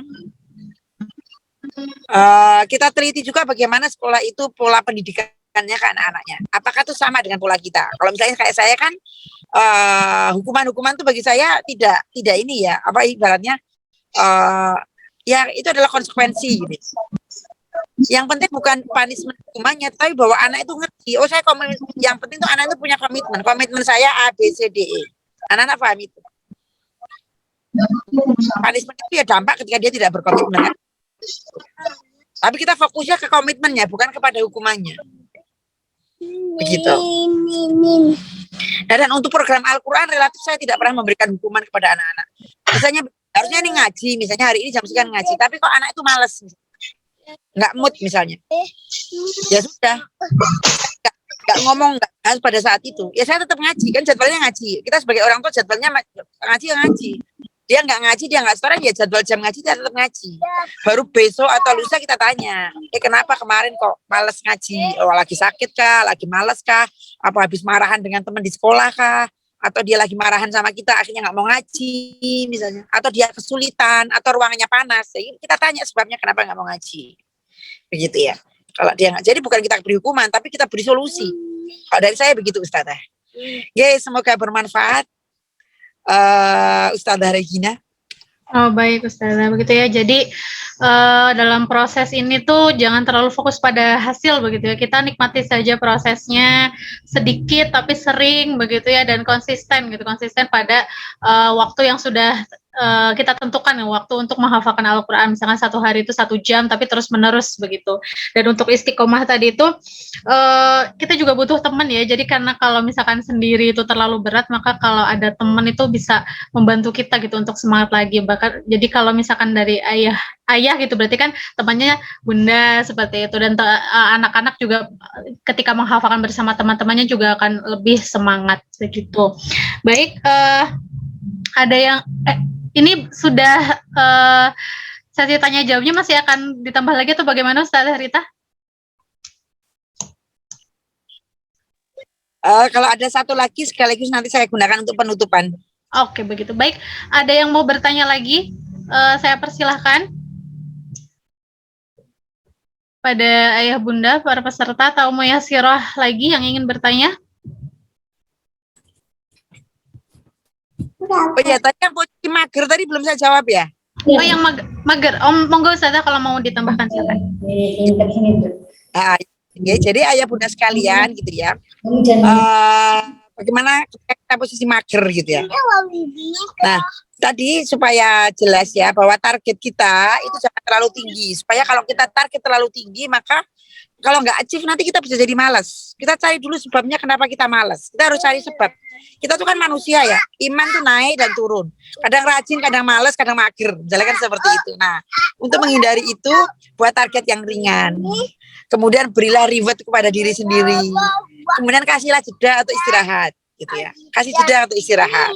kita teliti juga bagaimana sekolah itu pola pendidikannya ke anak-anaknya. Apakah itu sama dengan pola kita? Kalau misalnya kayak saya kan hukuman-hukuman itu bagi saya tidak ini ya, apa ibaratnya ya itu adalah konsekuensi gitu. Yang penting bukan punishment hukumannya, tapi bahwa anak itu ngerti. Oh saya yang penting tuh anak itu punya komitmen. Komitmen saya A B C D E. Anak-anak paham itu. Punishment itu ya dampak ketika dia tidak berkomitmen. Tapi kita fokusnya ke komitmennya, bukan kepada hukumannya. Begitu. Dan untuk program Al-Quran relatif saya tidak pernah memberikan hukuman kepada anak-anak. Misalnya harusnya ini ngaji, misalnya hari ini jam sekian ngaji, tapi kok anak itu malas, nggak mood misalnya, ya sudah, nggak ngomong, nggak harus pada saat itu, ya saya tetap ngaji, kan jadwalnya ngaji. Kita sebagai orang tua jadwalnya ngaji ya ngaji. Dia nggak ngaji, dia nggak setoran, ya jadwal jam ngaji dia tetap ngaji. Baru besok atau lusa kita tanya, kenapa kemarin kok malas ngaji? Oh, lagi sakit kah? Lagi malas kah? Apa habis marahan dengan teman di sekolah kah? Atau dia lagi marahan sama kita akhirnya nggak mau ngaji misalnya? Atau dia kesulitan? Atau ruangannya panas? Jadi kita tanya sebabnya kenapa nggak mau ngaji. Begitu ya. Kalau dia nggak, jadi bukan kita beri hukuman, tapi kita beri solusi. Kalau dari saya begitu Ustazah. Oke, semoga bermanfaat. Ustazah Regina. Oh baik Ustazah, begitu ya. Jadi dalam proses ini tuh jangan terlalu fokus pada hasil begitu ya. Kita nikmati saja prosesnya, sedikit tapi sering begitu ya, dan konsisten gitu, konsisten pada waktu yang sudah kita tentukan ya, waktu untuk menghafalkan Al-Quran. Misalkan 1 hari itu 1 jam, tapi terus menerus begitu. Dan untuk istiqomah tadi itu kita juga butuh teman ya. Jadi karena kalau misalkan sendiri itu terlalu berat, maka kalau ada teman itu bisa membantu kita gitu untuk semangat lagi. Bahkan jadi kalau misalkan dari ayah gitu, berarti kan temannya bunda seperti itu. Dan anak-anak juga ketika menghafalkan bersama teman-temannya juga akan lebih semangat begitu. Baik, ada yang ini sudah sesi tanya jawabnya masih akan ditambah lagi atau bagaimana Ustazah Rita? Kalau ada satu lagi sekaligus nanti saya gunakan untuk penutupan. Oke, begitu. Baik, ada yang mau bertanya lagi? Saya persilahkan. Pada ayah bunda, para peserta atau Muyasirah lagi yang ingin bertanya? Oh iya, tadi yang posisi mager tadi belum saya jawab ya. Oh yang mager. Monggo Ustazah kalau mau ditambahkan silakan. Ya, jadi ayah bunda sekalian gitu ya. Bagaimana kita posisi mager gitu ya. Nah, tadi supaya jelas ya bahwa target kita itu jangan terlalu tinggi. Supaya kalau kita target terlalu tinggi, maka kalau nggak achieve nanti kita bisa jadi malas. Kita cari dulu sebabnya kenapa kita malas. Kita harus cari sebab. Kita tuh kan manusia ya, iman tuh naik dan turun. Kadang rajin, kadang malas, kadang mager. Misalnya kan seperti itu. Nah, untuk menghindari itu, buat target yang ringan. Kemudian berilah reward kepada diri sendiri. Kemudian kasihlah jeda atau istirahat, gitu ya. Kasih jeda atau istirahat.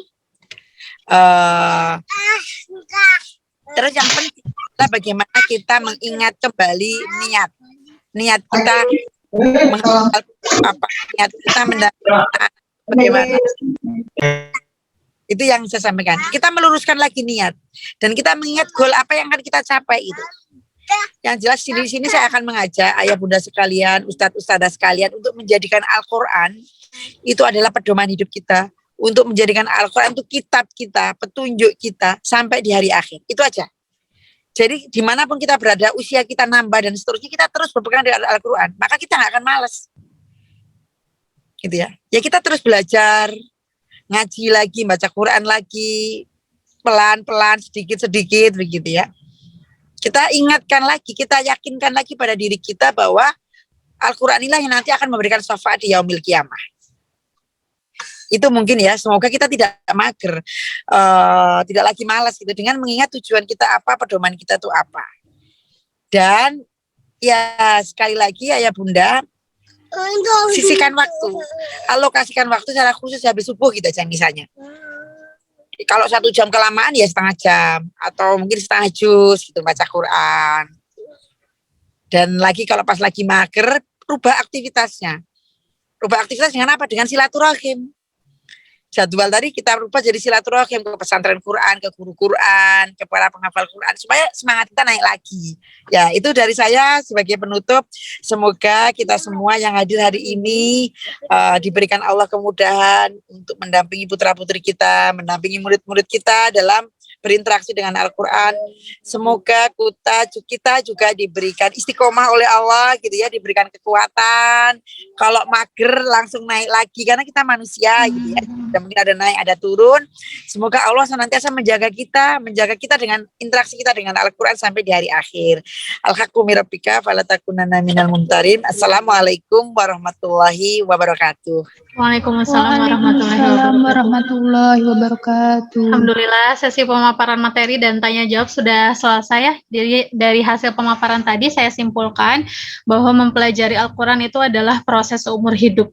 Terus yang penting adalah bagaimana kita mengingat kembali niat kita menghafal apa, niat kita mendapatkan bagaimana. Itu yang saya sampaikan. Kita meluruskan lagi niat dan kita mengingat goal apa yang akan kita capai itu. Yang jelas di sini saya akan mengajak ayah bunda sekalian, ustadz-ustadzah sekalian untuk menjadikan Al-Quran itu adalah pedoman hidup kita, untuk menjadikan Al-Quran itu kitab kita, petunjuk kita sampai di hari akhir. Itu aja. Jadi dimanapun kita berada, usia kita nambah dan seterusnya, kita terus berpegang dengan Al-Quran, maka kita nggak akan malas. Gitu ya. Ya kita terus belajar, ngaji lagi, baca Quran lagi, pelan-pelan, sedikit-sedikit begitu ya. Kita ingatkan lagi, kita yakinkan lagi pada diri kita bahwa Al-Quran inilah yang nanti akan memberikan syafaat di yaumil qiyamah. Itu mungkin ya, semoga kita tidak mager, tidak lagi malas gitu, dengan mengingat tujuan kita apa, pedoman kita tuh apa. Dan ya sekali lagi ayah bunda, sisihkan waktu, alokasikan waktu secara khusus habis subuh gitu aja misalnya. Kalau 1 jam kelamaan ya setengah jam, atau mungkin setengah juz gitu baca Quran. Dan lagi kalau pas lagi mager, rubah aktivitasnya. Rubah aktivitas dengan apa? Dengan silaturahim. Jadwal tadi kita rubah jadi silaturahim ke pesantren Quran, ke guru Quran, ke para penghafal Quran, supaya semangat kita naik lagi. Ya, itu dari saya sebagai penutup. Semoga kita semua yang hadir hari ini diberikan Allah kemudahan untuk mendampingi putra-putri kita, mendampingi murid-murid kita dalam berinteraksi dengan Al-Quran. Semoga kita juga diberikan istiqomah oleh Allah gitu ya, diberikan kekuatan. Kalau mager langsung naik lagi, karena kita manusia gitu ya. Dan mungkin ada naik, ada turun. Semoga Allah senantiasa menjaga kita dengan interaksi kita dengan Al-Quran sampai di hari akhir. Al-haqqu min rabbika fala takunanna minal mumtarin. Assalamualaikum warahmatullahi wabarakatuh. Waalaikumsalam warahmatullahi wabarakatuh. Alhamdulillah, sesi pemaparan materi dan tanya jawab sudah selesai ya. Dari hasil pemaparan tadi saya simpulkan bahwa mempelajari Al-Quran itu adalah proses seumur hidup.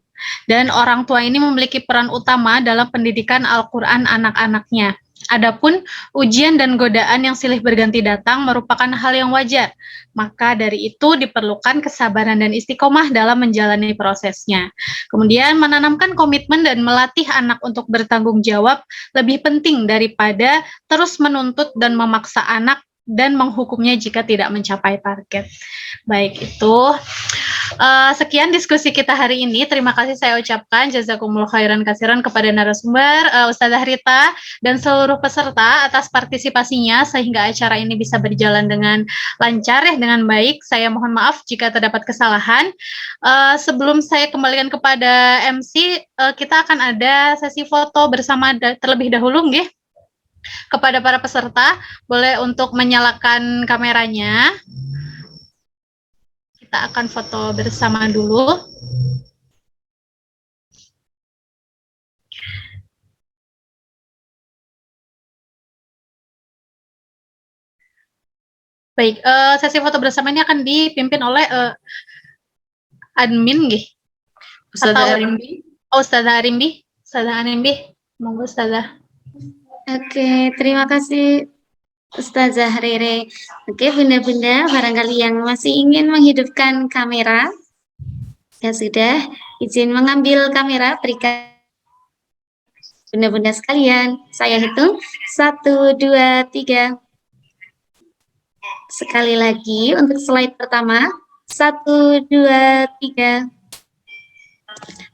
Dan orang tua ini memiliki peran utama dalam pendidikan Al-Quran anak-anaknya. Adapun ujian dan godaan yang silih berganti datang merupakan hal yang wajar. Maka dari itu diperlukan kesabaran dan istiqomah dalam menjalani prosesnya. Kemudian menanamkan komitmen dan melatih anak untuk bertanggung jawab lebih penting daripada terus menuntut dan memaksa anak dan menghukumnya jika tidak mencapai target. Baik, itu sekian diskusi kita hari ini. Terima kasih saya ucapkan jazakumullah khairan katsiran kepada narasumber Ustazah Rita dan seluruh peserta atas partisipasinya sehingga acara ini bisa berjalan dengan lancar ya, dengan baik. Saya mohon maaf jika terdapat kesalahan. Sebelum saya kembalikan kepada MC, kita akan ada sesi foto bersama terlebih dahulu nggih. Kepada para peserta, boleh untuk menyalakan kameranya. Kita akan foto bersama dulu. Baik, sesi foto bersama ini akan dipimpin oleh admin nggih. Ustazah Arimbi. Oh, Ustazah Arimbi. Ustazah Arimbi, monggo Ustazah. Oke, terima kasih Ustazah Rere. Oke, bunda-bunda, barangkali yang masih ingin menghidupkan kamera, ya sudah, izin mengambil kamera, berikan. Bunda-bunda sekalian, saya hitung 1, 2, 3. Sekali lagi untuk slide pertama, 1, 2, 3.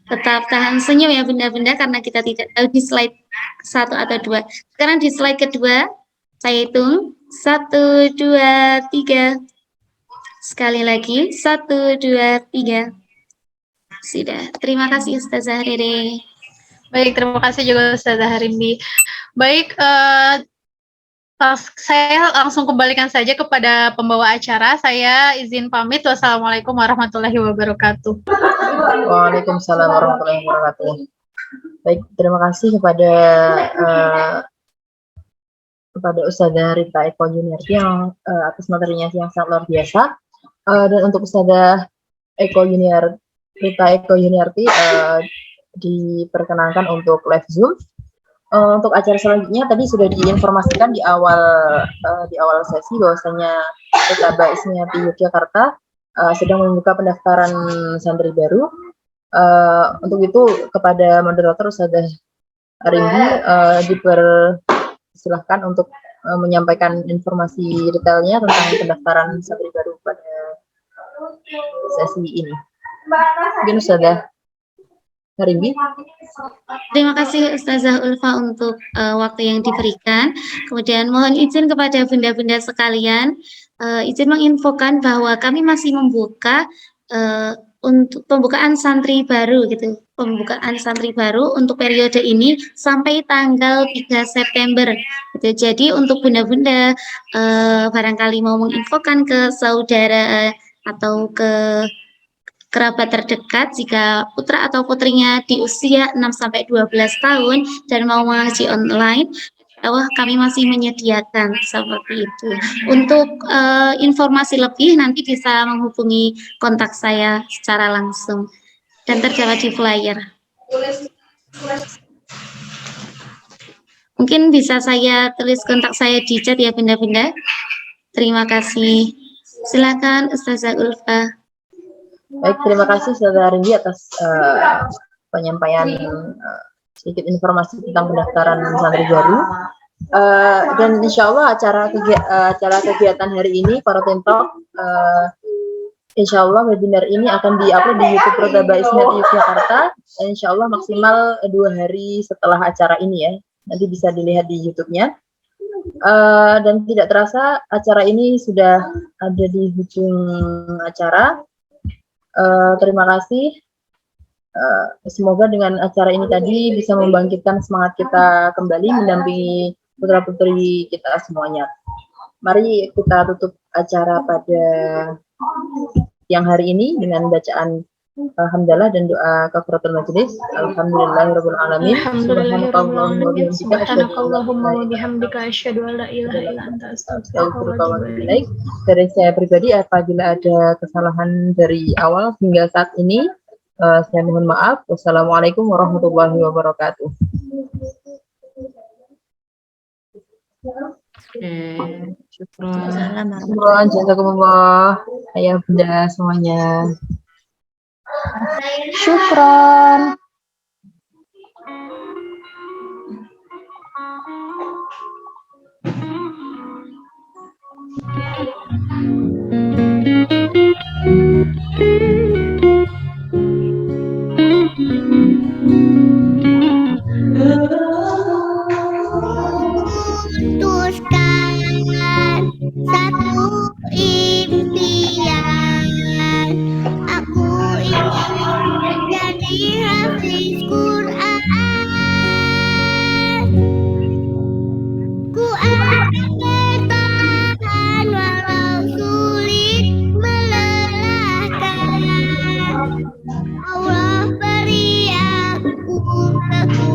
Tetap tahan senyum ya bunda-bunda karena kita tidak tahu di slide 1 atau 2. Sekarang di slide kedua, saya hitung 1, 2, 3. Sekali lagi 1, 2, 3. Sudah. Terima kasih Ustazah Rere. Baik, terima kasih juga Ustazah Harimbi. Baik, saya langsung kembalikan saja kepada pembawa acara. Saya izin pamit. Wassalamualaikum warahmatullahi wabarakatuh. Waalaikumsalam warahmatullahi wabarakatuh. Baik, terima kasih kepada Ustazah Rita Eko Yuniarti yang atas materinya yang sangat luar biasa. Dan untuk Ustazah Rita Eko Yuniarti diperkenankan untuk live Zoom. Untuk acara selanjutnya tadi sudah diinformasikan di awal sesi bahwasanya Tabah Ismiati Yogyakarta sedang membuka pendaftaran santri baru. Untuk itu kepada moderator Ustazah Arimbi dipersilahkan untuk menyampaikan informasi detailnya tentang pendaftaran santri baru pada sesi ini. Mungkin Ustazah Harimbi. Terima kasih Ustazah Ulfa untuk waktu yang diberikan. Kemudian mohon izin kepada bunda-bunda sekalian, izin menginfokan bahwa kami masih membuka untuk pembukaan santri baru gitu. Pembukaan santri baru untuk periode ini sampai tanggal 3 September. Gitu. Jadi untuk bunda-bunda barangkali mau menginfokan ke saudara atau ke kerabat terdekat jika putra atau putrinya di usia 6-12 tahun dan mau mengaji online. Wah, kami masih menyediakan seperti itu. Untuk informasi lebih nanti bisa menghubungi kontak saya secara langsung dan terdapat di flyer. Mungkin bisa saya tulis kontak saya di chat ya Bunda-bunda. Terima kasih. Silakan Ustazah Ulfa. Baik, terima kasih Ustazah Rindi atas penyampaian sedikit informasi tentang pendaftaran santri baru. Dan insya Allah acara kegiatan hari ini para tentok, insya Allah webinar ini akan diupload di YouTube Rotaba Ismiati Yogyakarta. Dan insya Allah maksimal 2 hari setelah acara ini ya. Nanti bisa dilihat di YouTube-nya. Dan tidak terasa acara ini sudah ada di ujung acara. Terima kasih. Semoga dengan acara ini tadi bisa membangkitkan semangat kita kembali mendampingi putra-putri kita semuanya. Mari kita tutup acara pada siang hari ini dengan bacaan hamdalah dan doa kafaratul majelis. Alhamdulillahirabbil alamin. Subhanakallahumma wa bihamdika asyhadu an la ilaha illa anta astaghfiruka wa atubu ilaik. Dari saya pribadi apabila ada kesalahan dari awal hingga saat ini, saya mohon maaf. Wassalamualaikum warahmatullahi wabarakatuh. Syukran, jazakumullah ayah bunda semuanya. Syukron. Putuskan satu impian, aku ingin menjadi hafiz Quran. Ku akan bertahan walau sulit melelahkan. Allah beri aku kekuatan.